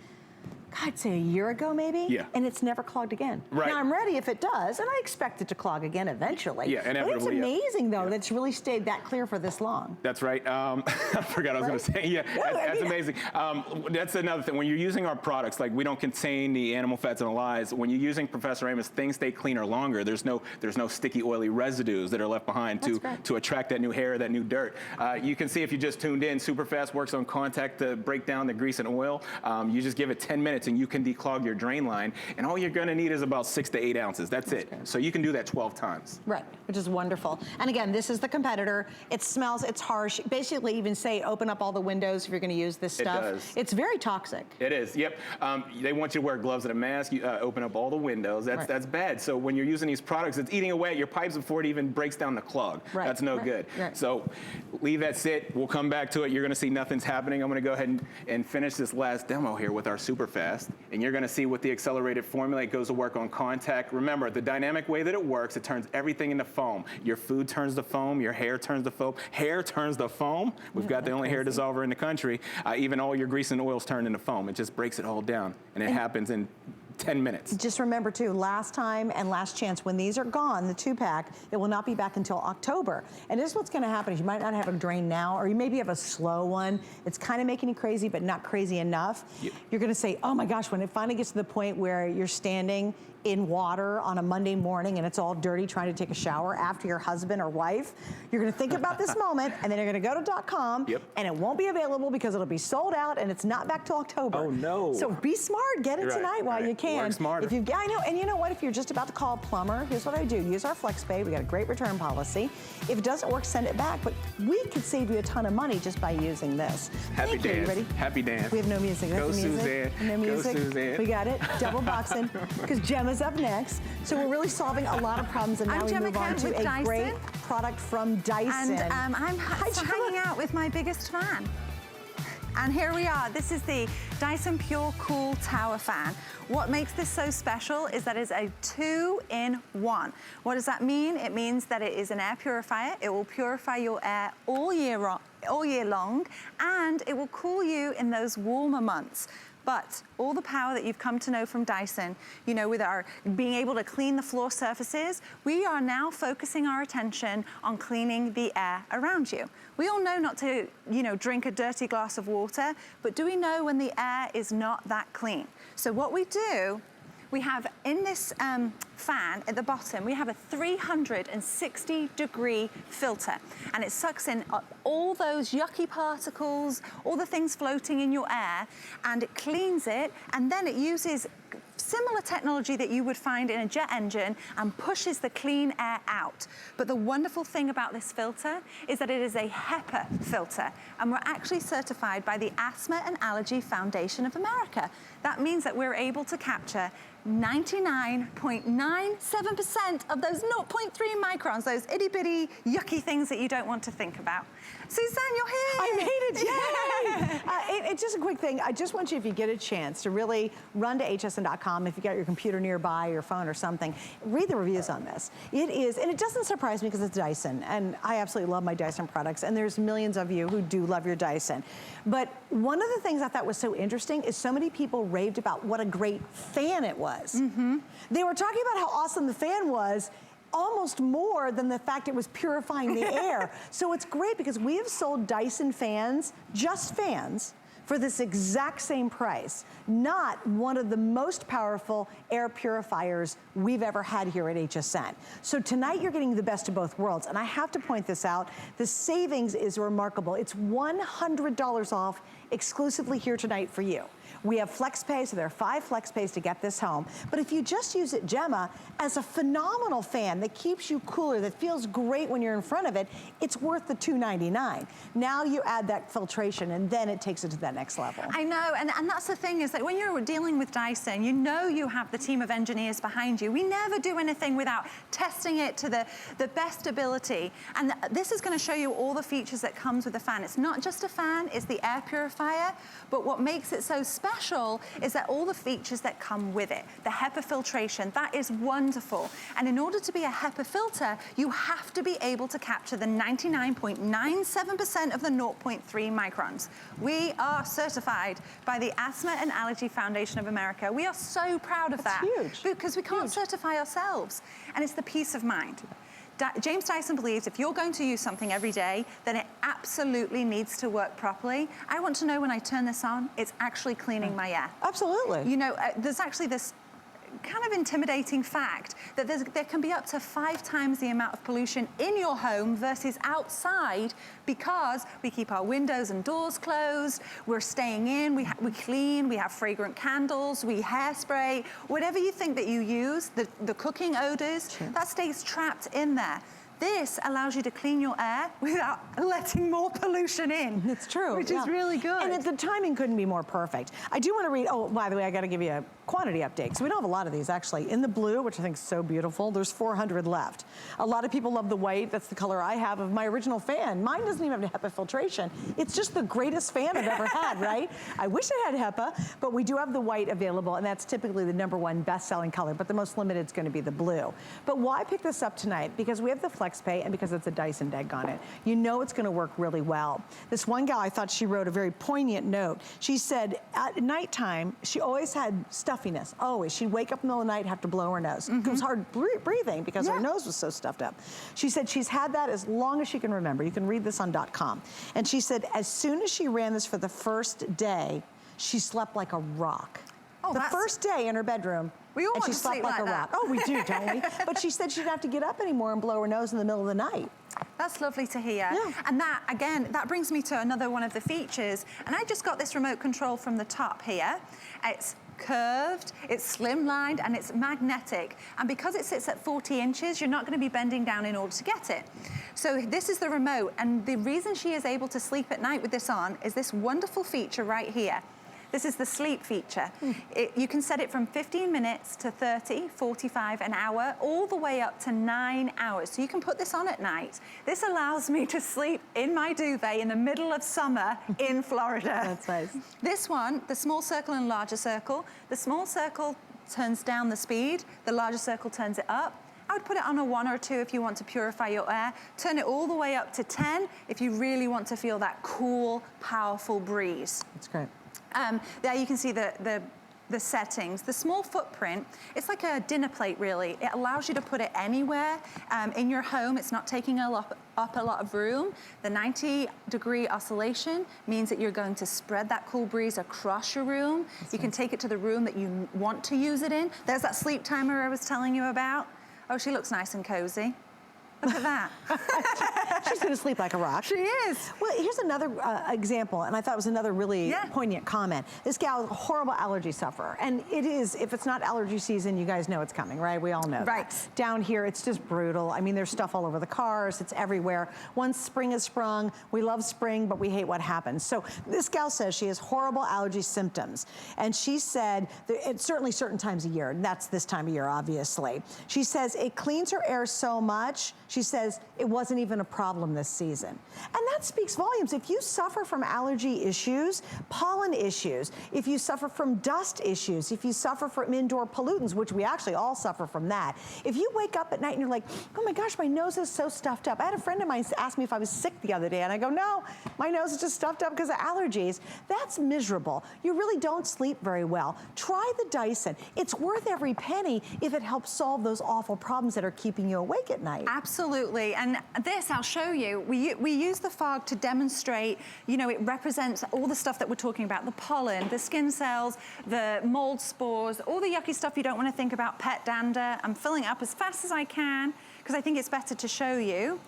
I'd say a year ago maybe, Yeah. and it's never clogged again. Right. Now I'm ready if it does, and I expect it to clog again eventually. Yeah, but it's inevitably, yeah. amazing though that it's really stayed that clear for this long. That's right. I forgot I was going to say. Yeah, that's amazing. That's another thing. When you're using our products, like we don't contain the animal fats and the lyes. When you're using Professor Amos, things stay cleaner longer. There's no sticky, oily residues that are left behind to attract that new hair, that new dirt. You can see if you just tuned in, Superfast works on contact to break down the grease and oil. You just give it 10 minutes and you can declog your drain line. And all you're going to need is about 6 to 8 ounces. That's it. Good. So you can do that 12 times. Right, which is wonderful. And again, this is the competitor. It smells, it's harsh. Basically even say open up all the windows if you're going to use this stuff. It does. It's very toxic. It is, yep. They want you to wear gloves and a mask. You open up all the windows. That's bad. So when you're using these products, it's eating away at your pipes before it even breaks down the clog. Right. That's no good. Right. So leave that sit. We'll come back to it. You're going to see nothing's happening. I'm going to go ahead and finish this last demo here with our Superfast. And you're going to see with the accelerated formula, it goes to work on contact. Remember, the dynamic way that it works, it turns everything into foam. Your food turns to foam. Your hair turns to foam. Hair turns to foam. We've got the only hair dissolver in the country. Even all your grease and oils turn into foam. It just breaks it all down. And it happens in 10 minutes. Just remember too, last time and last chance, when these are gone, the 2-pack, it will not be back until October. And this is what's gonna happen is you might not have a drain now, or you maybe have a slow one. It's kind of making you crazy, but not crazy enough. Yep. You're gonna say, oh my gosh, when it finally gets to the point where you're standing in water on a Monday morning and it's all dirty trying to take a shower after your husband or wife, you're gonna think about this moment and then you're gonna go to .com and it won't be available because it'll be sold out and it's not back till October. Oh no. So be smart, get it tonight while you can. Work smarter. If I know, and you know what, if you're just about to call a plumber, here's what I do. Use our FlexPay, we got a great return policy. If it doesn't work, send it back, but we could save you a ton of money just by using this. Happy Thank you. dance. Ready? Happy dance. We have no music. Go That's the music. Suzanne. No music. Go Suzanne. We got it. Double boxing, because Gemma's up next. So we're really solving a lot of problems, and now we move on to a great product from Dyson. And I'm hanging out with my biggest fan. And here we are. This is the Dyson Pure Cool Tower Fan. What makes this so special is that it's a 2-in-1. What does that mean? It means that it is an air purifier. It will purify your air all year long, and it will cool you in those warmer months. But all the power that you've come to know from Dyson, you know, with our being able to clean the floor surfaces, we are now focusing our attention on cleaning the air around you. We all know not to, you know, drink a dirty glass of water, but do we know when the air is not that clean? So what we do, we have in this fan at the bottom, we have a 360-degree filter, and it sucks in all those yucky particles, all the things floating in your air, and it cleans it, and then it uses similar technology that you would find in a jet engine and pushes the clean air out. But the wonderful thing about this filter is that it is a HEPA filter, and we're actually certified by the Asthma and Allergy Foundation of America. That means that we're able to capture 99.97% of those 0.3 microns, those itty-bitty, yucky things that you don't want to think about. Suzanne, you're here. I made it, yay! It's just a quick thing. I just want you, if you get a chance, to really run to hsn.com if you got your computer nearby, your phone or something. Read the reviews on this. It is, and it doesn't surprise me because it's Dyson, and I absolutely love my Dyson products, and there's millions of you who do love your Dyson. But one of the things I thought was so interesting is so many people raved about what a great fan it was. Mm-hmm. They were talking about how awesome the fan was, almost more than the fact it was purifying the air. So it's great because we have sold Dyson fans, just fans, for this exact same price. Not one of the most powerful air purifiers we've ever had here at HSN. So tonight you're getting the best of both worlds. And I have to point this out, the savings is remarkable. It's $100 off exclusively here tonight for you. We have FlexPay, so there are 5 FlexPays to get this home. But if you just use it, Gemma, as a phenomenal fan that keeps you cooler, that feels great when you're in front of it, it's worth the $2.99. Now you add that filtration, and then it takes it to that next level. I know, and that's the thing, is that when you're dealing with Dyson, you know you have the team of engineers behind you. We never do anything without testing it to the best ability. And this is going to show you all the features that comes with the fan. It's not just a fan, it's the air purifier, but what makes it so special special is that all the features that come with it. The HEPA filtration, that is wonderful. And in order to be a HEPA filter, you have to be able to capture the 99.97% of the 0.3 microns. We are certified by the Asthma and Allergy Foundation of America. We are so proud of that. Huge. Because we can't certify ourselves. And it's the peace of mind. James Dyson believes if you're going to use something every day, then it absolutely needs to work properly. I want to know when I turn this on, it's actually cleaning my air. Absolutely. You know, there's actually this kind of intimidating fact that there can be up to 5 times the amount of pollution in your home versus outside because we keep our windows and doors closed, we're staying in, we clean, we have fragrant candles, we hairspray, whatever you think that you use, the cooking odors, that stays trapped in there. This allows you to clean your air without letting more pollution in. It's true. Which is really good. And the timing couldn't be more perfect. I do want to read, oh, by the way, I got to give you a quantity update. So we don't have a lot of these actually. In the blue, which I think is so beautiful, there's 400 left. A lot of people love the white. That's the color I have of my original fan. Mine doesn't even have HEPA filtration. It's just the greatest fan I've ever had, right? I wish it had HEPA, but we do have the white available, and that's typically the #1 best-selling color, but the most limited is going to be the blue. But why pick this up tonight? Because we have the FlexPay, and because it's a Dyson deg on it. You know it's going to work really well. This one gal, I thought she wrote a very poignant note. She said at nighttime, she always had stuffiness, always. She'd wake up in the middle of the night, have to blow her nose. It was hard breathing because her nose was so stuffed up. She said she's had that as long as she can remember. You can read this on .com. And she said as soon as she ran this for the first day, she slept like a rock. Oh, the first day in her bedroom, we all and want she to slept sleep like like a that. rock. Oh, we do, don't we? But she said she didn't have to get up anymore and blow her nose in the middle of the night. That's lovely to hear. Yeah. And that, again, that brings me to another one of the features. And I just got this remote control from the top here. It's curved, it's slimlined, and it's magnetic. And because it sits at 40 inches, you're not going to be bending down in order to get it. So this is the remote. And the reason she is able to sleep at night with this on is this wonderful feature right here. This is the sleep feature. You can set it from 15 minutes to 30, 45, an hour, all the way up to 9 hours. So you can put this on at night. This allows me to sleep in my duvet in the middle of summer in Florida. That's nice. This one, the small circle and larger circle. The small circle turns down the speed, the larger circle turns it up. I would put it on a 1 or 2 if you want to purify your air. Turn it all the way up to 10 if you really want to feel that cool, powerful breeze. That's great. There you can see the settings. The small footprint, it's like a dinner plate really. It allows you to put it anywhere in your home. It's not taking up a lot of room. The 90-degree oscillation means that you're going to spread that cool breeze across your room. You can take it to the room that you want to use it in. There's that sleep timer I was telling you about. Oh, she looks nice and cozy. Look at that. She's going to sleep like a rock. She is. Well, here's another example, and I thought it was another really poignant comment. This gal is a horrible allergy sufferer, and it is, if it's not allergy season, you guys know it's coming, right? We all know that. Down here, it's just brutal. I mean, there's stuff all over the cars. It's everywhere. Once spring is sprung, we love spring, but we hate what happens. So this gal says she has horrible allergy symptoms, and she said, it's certainly certain times of year, and that's this time of year, obviously. She says it cleans her air so much, she says it wasn't even a problem this season. And that speaks volumes. If you suffer from allergy issues, pollen issues, if you suffer from dust issues, if you suffer from indoor pollutants, which we actually all suffer from that, if you wake up at night and you're like, oh my gosh, my nose is so stuffed up. I had a friend of mine ask me if I was sick the other day, and I go, no, my nose is just stuffed up because of allergies. That's miserable. You really don't sleep very well. Try the Dyson. It's worth every penny if it helps solve those awful problems that are keeping you awake at night. Absolutely, and this I'll show you. We use the fog to demonstrate, you know, it represents all the stuff that we're talking about, the pollen, the skin cells, the mold spores, all the yucky stuff you don't want to think about, pet dander. I'm filling it up as fast as I can because I think it's better to show you.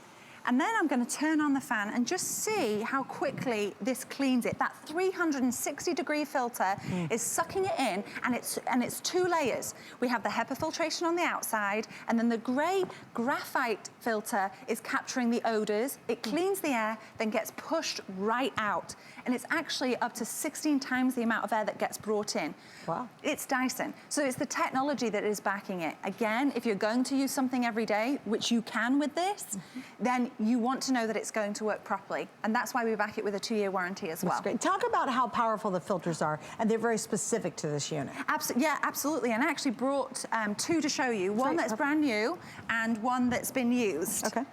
And then I'm going to turn on the fan and just see how quickly this cleans it. That 360-degree filter is sucking it in, and it's 2 layers. We have the HEPA filtration on the outside, and then the gray graphite filter is capturing the odors. It cleans the air, then gets pushed right out. And it's actually up to 16 times the amount of air that gets brought in. Wow. It's Dyson. So it's the technology that is backing it. Again, if you're going to use something every day, which you can with this, then you want to know that it's going to work properly. And that's why we back it with a 2-year warranty as well. That's great. Talk about how powerful the filters are, and they're very specific to this unit. Yeah, absolutely. And I actually brought 2 to show you. One that's brand new and one that's been used. Okay.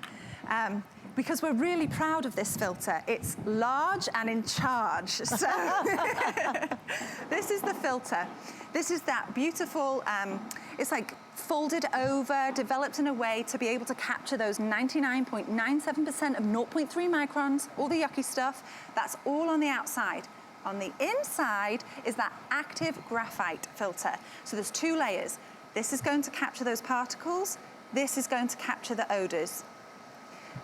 Because we're really proud of this filter. It's large and in charge. So this is the filter. This is that beautiful, it's like folded over, developed in a way to be able to capture those 99.97% of 0.3 microns, all the yucky stuff. That's all on the outside. On the inside is that active graphite filter. So there's 2 layers. This is going to capture those particles. This is going to capture the odors.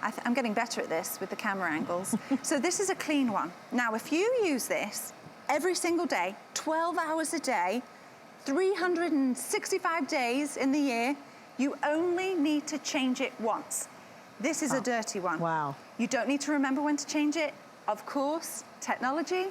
I'm getting better at this with the camera angles. So this is a clean one. Now, if you use this every single day, 12 hours a day, 365 days in the year, you only need to change it once. This is a dirty one. Wow. You don't need to remember when to change it. Of course, technology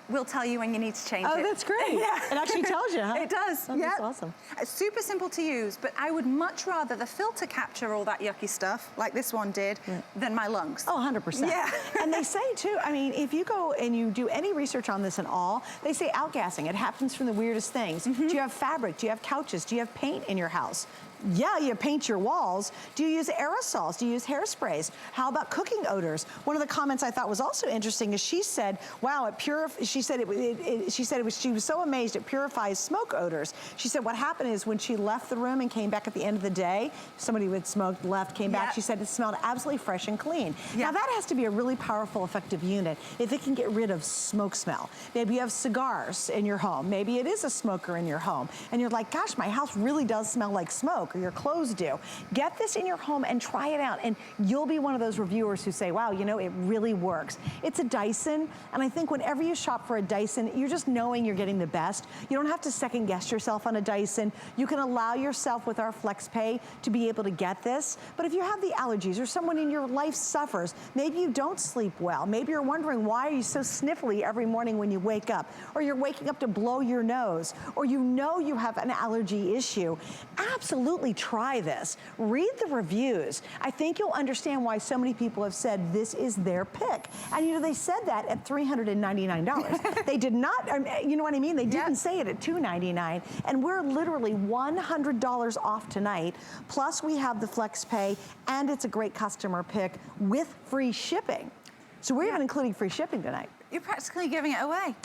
will tell you when you need to change it. Oh, that's great. Yeah. It actually tells you, huh? It does, oh, That's awesome. It's super simple to use, but I would much rather the filter capture all that yucky stuff, like this one did, than my lungs. Oh, 100%. Yeah. And they say, too, I mean, if you go and you do any research on this at all, they say outgassing. It happens from the weirdest things. Do you have fabric? Do you have couches? Do you have paint in your house? Yeah, you paint your walls. Do you use aerosols? Do you use hairsprays? How about cooking odors? One of the comments I thought was also interesting is she said, "Wow, she was so amazed it purifies smoke odors." She said what happened is when she left the room and came back at the end of the day, somebody who had smoked left, came back. She said it smelled absolutely fresh and clean. Now that has to be a really powerful, effective unit if it can get rid of smoke smell. Maybe you have cigars in your home. Maybe it is a smoker in your home, and you're like, "Gosh, my house really does smell like smoke." Or your clothes do. Get this in your home and try it out, and you'll be one of those reviewers who say, wow, you know, it really works. It's a Dyson, and I think whenever you shop for a Dyson, you're just knowing you're getting the best. You don't have to second guess yourself on a Dyson. You can allow yourself with our FlexPay to be able to get this, but if you have the allergies or someone in your life suffers, maybe you don't sleep well, maybe you're wondering why are you so sniffly every morning when you wake up, or you're waking up to blow your nose, or you know you have an allergy issue, absolutely try this. Read the reviews. I think you'll understand why so many people have said this is their pick. And you know, they said that at $399. They did not, you know what I mean? They didn't say it at $299. And we're literally $100 off tonight. Plus we have the FlexPay, and it's a great customer pick with free shipping. So we're even including free shipping tonight. You're practically giving it away.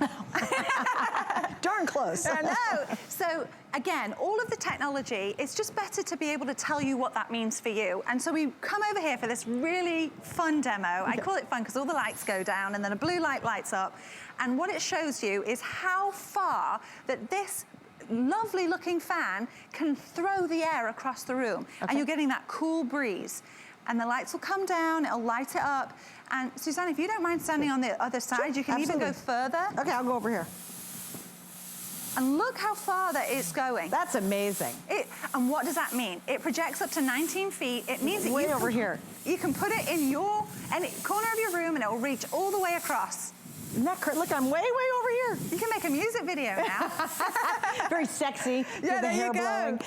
Darn close. I know. So again, all of the technology, it's just better to be able to tell you what that means for you. And so we come over here for this really fun demo. I call it fun because all the lights go down and then a blue light lights up. And what it shows you is how far that this lovely looking fan can throw the air across the room. And you're getting that cool breeze. And the lights will come down, it'll light it up. And Suzanne, if you don't mind standing on the other side, you can even go further. Okay, I'll go over here. And look how far that it's going. That's amazing. And what does that mean? It projects up to 19 feet. It means that way over here. You can put it in any corner of your room and it will reach all the way across. Isn't that crazy? Look, I'm way over here. You can make a music video now. Very sexy. Yeah, the hair there you blowing.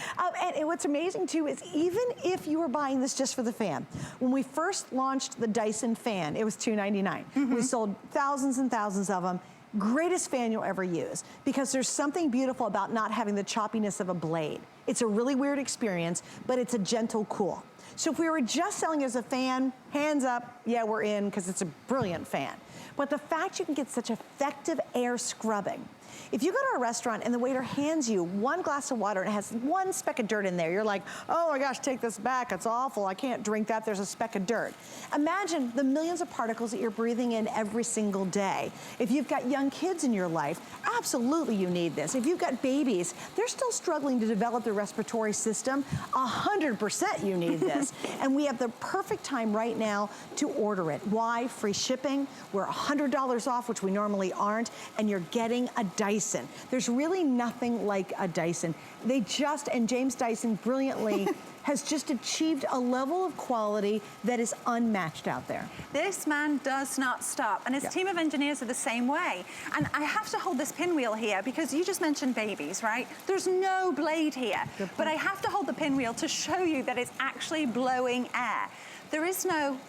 And what's amazing too is even if you were buying this just for the fan, when we first launched the Dyson fan, it was $299. We sold thousands and thousands of them. Greatest fan you'll ever use, because there's something beautiful about not having the choppiness of a blade. It's a really weird experience, but it's a gentle cool. So if we were just selling as a fan, hands up, yeah, we're in, because it's a brilliant fan. But the fact you can get such effective air scrubbing. If you go to a restaurant and the waiter hands you one glass of water and it has one speck of dirt in there, you're like, oh my gosh, take this back, it's awful, I can't drink that, there's a speck of dirt. Imagine the millions of particles that you're breathing in every single day. If you've got young kids in your life, absolutely you need this. If you've got babies, they're still struggling to develop their respiratory system, 100% you need this. And we have the perfect time right now to order it. Why? Free shipping, we're $100 off, which we normally aren't, and you're getting a Dyson. There's really nothing like a Dyson. And James Dyson brilliantly has just achieved a level of quality that is unmatched out there. This man does not stop, and his team of engineers are the same way. And I have to hold this pinwheel here because you just mentioned babies, right? There's no blade here, but I have to hold the pinwheel to show you that it's actually blowing air. There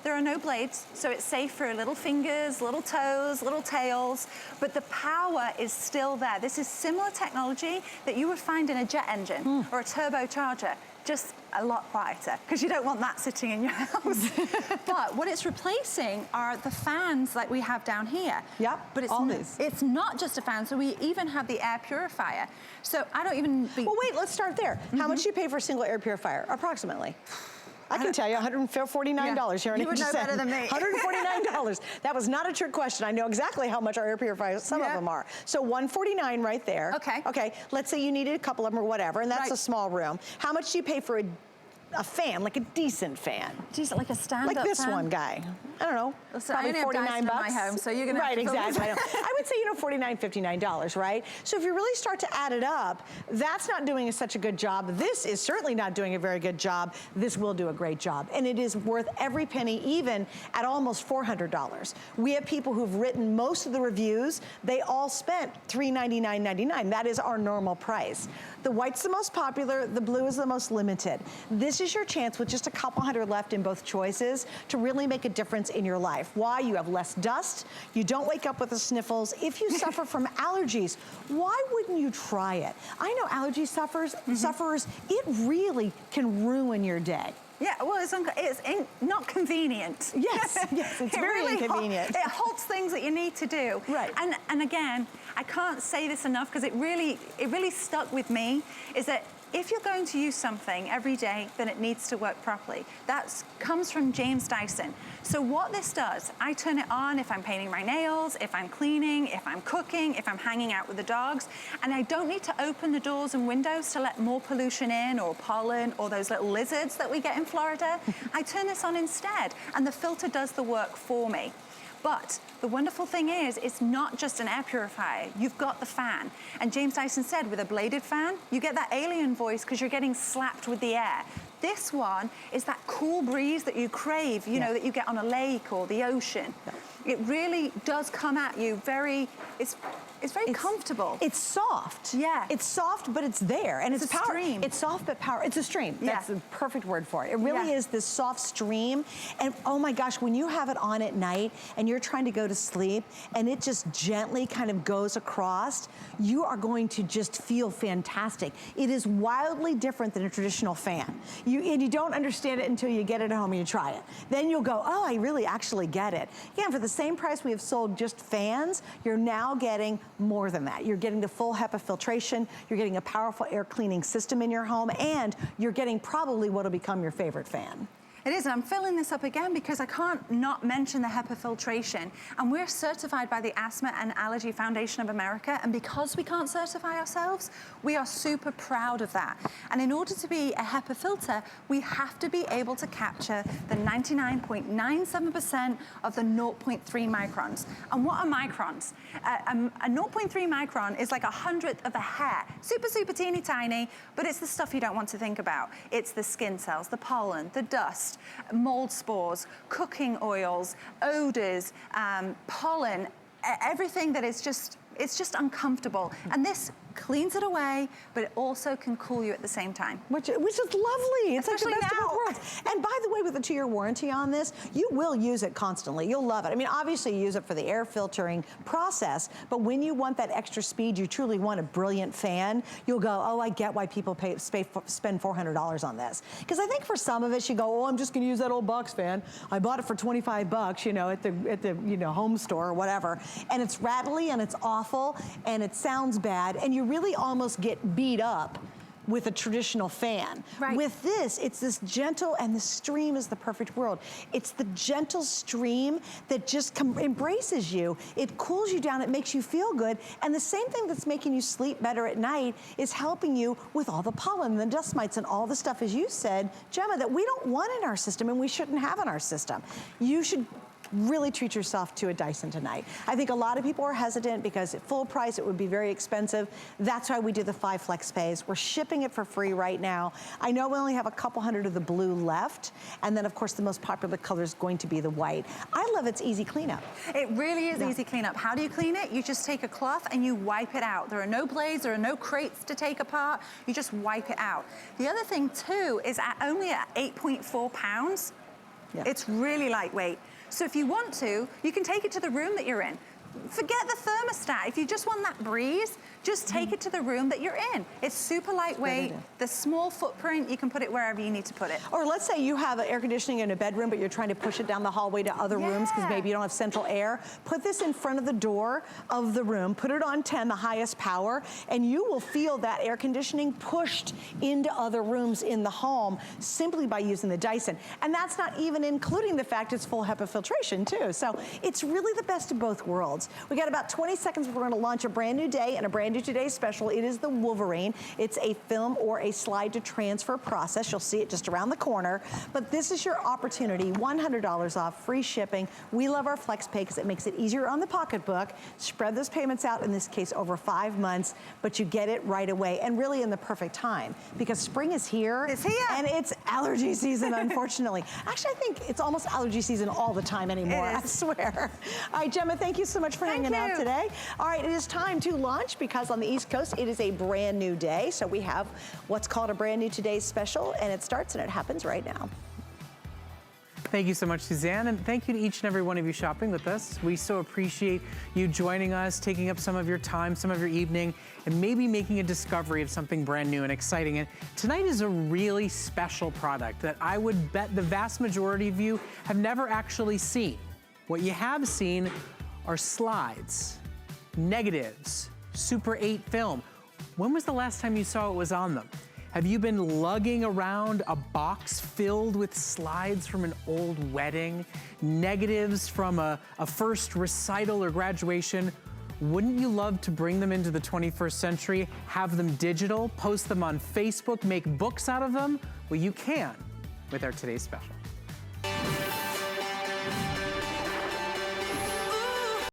are no blades, so it's safe for little fingers, little toes, little tails, but the power is still there. This is similar technology that you would find in a jet engine or a turbocharger, just a lot quieter, because you don't want that sitting in your house. But what it's replacing are the fans like we have down here. Yep, but it's not just a fan, so we even have the air purifier. So I don't even... Well, wait, let's start there. How much do you pay for a single air purifier, approximately? I can tell you, $149 here in HSN. You would know better than me. $149. That was not a trick question. I know exactly how much our air purifiers, some of them are. So $149 right there. Okay. Okay, let's say you needed a couple of them or whatever, and that's a small room. How much do you pay for a fan, like a decent fan? Decent, like a stand-up Like this fan? one guy. I don't know, Listen, probably I only have 49 Dyson bucks. in my home, so you're gonna right, have to exactly. I would say, $49, $59, right? So if you really start to add it up, that's not doing such a good job. This is certainly not doing a very good job. This will do a great job, and it is worth every penny, even at almost $400. We have people who've written most of the reviews. They all spent $399.99. That is our normal price. The white's the most popular, the blue is the most limited. This is your chance with just a couple hundred left in both choices to really make a difference in your life. Why? You have less dust, you don't wake up with the sniffles. If you suffer from allergies, why wouldn't you try it? I know allergy sufferers, it really can ruin your day. Yeah, well, it's not convenient. Yes, yes, it's very inconvenient. It halts things that you need to do. Right. And again, I can't say this enough because it really stuck with me, is that if you're going to use something every day, then it needs to work properly. That comes from James Dyson. So what this does, I turn it on if I'm painting my nails, if I'm cleaning, if I'm cooking, if I'm hanging out with the dogs, and I don't need to open the doors and windows to let more pollution in or pollen or those little lizards that we get in Florida. I turn this on instead, and the filter does the work for me. But the wonderful thing is, it's not just an air purifier. You've got the fan. And James Dyson said, with a bladed fan, you get that alien voice because you're getting slapped with the air. This one is that cool breeze that you crave, you know, that you get on a lake or the ocean. It really does come at you very, it's very comfortable. It's soft. Yeah. It's soft, but it's there. And it's power. stream. It's soft, but power. It's a stream. That's the perfect word for it. It really is this soft stream. And oh my gosh, when you have it on at night and you're trying to go to sleep and it just gently kind of goes across, you are going to just feel fantastic. It is wildly different than a traditional fan. And you don't understand it until you get it home and you try it. Then you'll go, oh, I really actually get it. Again, for the same price we have sold just fans, you're now getting more than that. You're getting the full HEPA filtration, you're getting a powerful air cleaning system in your home, and you're getting probably what'll become your favorite fan. It is, and I'm filling this up again because I can't not mention the HEPA filtration. And we're certified by the Asthma and Allergy Foundation of America, and because we can't certify ourselves, we are super proud of that. And in order to be a HEPA filter, we have to be able to capture the 99.97% of the 0.3 microns. And what are microns? A 0.3 micron is like 100th of a hair. Super, super teeny tiny, but it's the stuff you don't want to think about. It's the skin cells, the pollen, the dust, mold spores, cooking oils, odors, pollen, everything that is just, it's just uncomfortable. And this cleans it away, but it also can cool you at the same time. Which is lovely. It's especially like the best now. of both worlds. And by the way, with a 2-year warranty on this, you will use it constantly. You'll love it. I mean, obviously you use it for the air filtering process, but when you want that extra speed, you truly want a brilliant fan, you'll go, oh, I get why people spend $400 on this. Because I think for some of us, you go, oh, I'm just gonna use that old box fan. I bought it for 25 bucks, you know, at the home store or whatever. And it's rattly and it's awful and it sounds bad and you really almost get beat up with a traditional fan. Right. With this, it's this gentle, and the stream is the perfect word. It's the gentle stream that just embraces you. It cools you down, it makes you feel good, and the same thing that's making you sleep better at night is helping you with all the pollen, the dust mites, and all the stuff, as you said, Gemma, that we don't want in our system and we shouldn't have in our system. You should really treat yourself to a Dyson tonight. I think a lot of people are hesitant because at full price it would be very expensive. That's why we do the 5 flex pays. We're shipping it for free right now. I know we only have a couple hundred of the blue left, and then of course the most popular color is going to be the white. I love its easy cleanup. It really is easy cleanup. How do you clean it? You just take a cloth and you wipe it out. There are no blades, there are no crates to take apart. You just wipe it out. The other thing too is only at 8.4 pounds, Yeah. It's really lightweight. So if you want to, you can take it to the room that you're in. Forget the thermostat. If you just want that breeze, just take it to the room that you're in. It's super lightweight. The small footprint, you can put it wherever you need to put it. Or let's say you have air conditioning in a bedroom, but you're trying to push it down the hallway to other rooms because maybe you don't have central air. Put this in front of the door of the room, put it on 10, the highest power, and you will feel that air conditioning pushed into other rooms in the home simply by using the Dyson. And that's not even including the fact it's full HEPA filtration too. So it's really the best of both worlds. We got about 20 seconds. We're going to launch a brand new day and a brand new Today special. It is the Wolverine. It's a film or a slide to transfer process. You'll see it just around the corner. But this is your opportunity. $100 off, free shipping. We love our FlexPay because it makes it easier on the pocketbook. Spread those payments out, in this case, over 5 months, but you get it right away and really in the perfect time because spring is here. It's here. And it's allergy season, unfortunately. Actually, I think it's almost allergy season all the time anymore, I swear. All right, Gemma, thank you so much for hanging out today. All right, it is time to launch because on the East Coast, it is a brand new day. So we have what's called a brand new Today's special, and it starts and it happens right now. Thank you so much, Suzanne, and thank you to each and every one of you shopping with us. We so appreciate you joining us, taking up some of your time, some of your evening, and maybe making a discovery of something brand new and exciting. And tonight is a really special product that I would bet the vast majority of you have never actually seen. What you have seen are slides, negatives, Super 8 film. When was the last time you saw what was on them? Have you been lugging around a box filled with slides from an old wedding, negatives from a first recital or graduation? Wouldn't you love to bring them into the 21st century, have them digital, post them on Facebook, make books out of them? Well, you can with our Today's Special.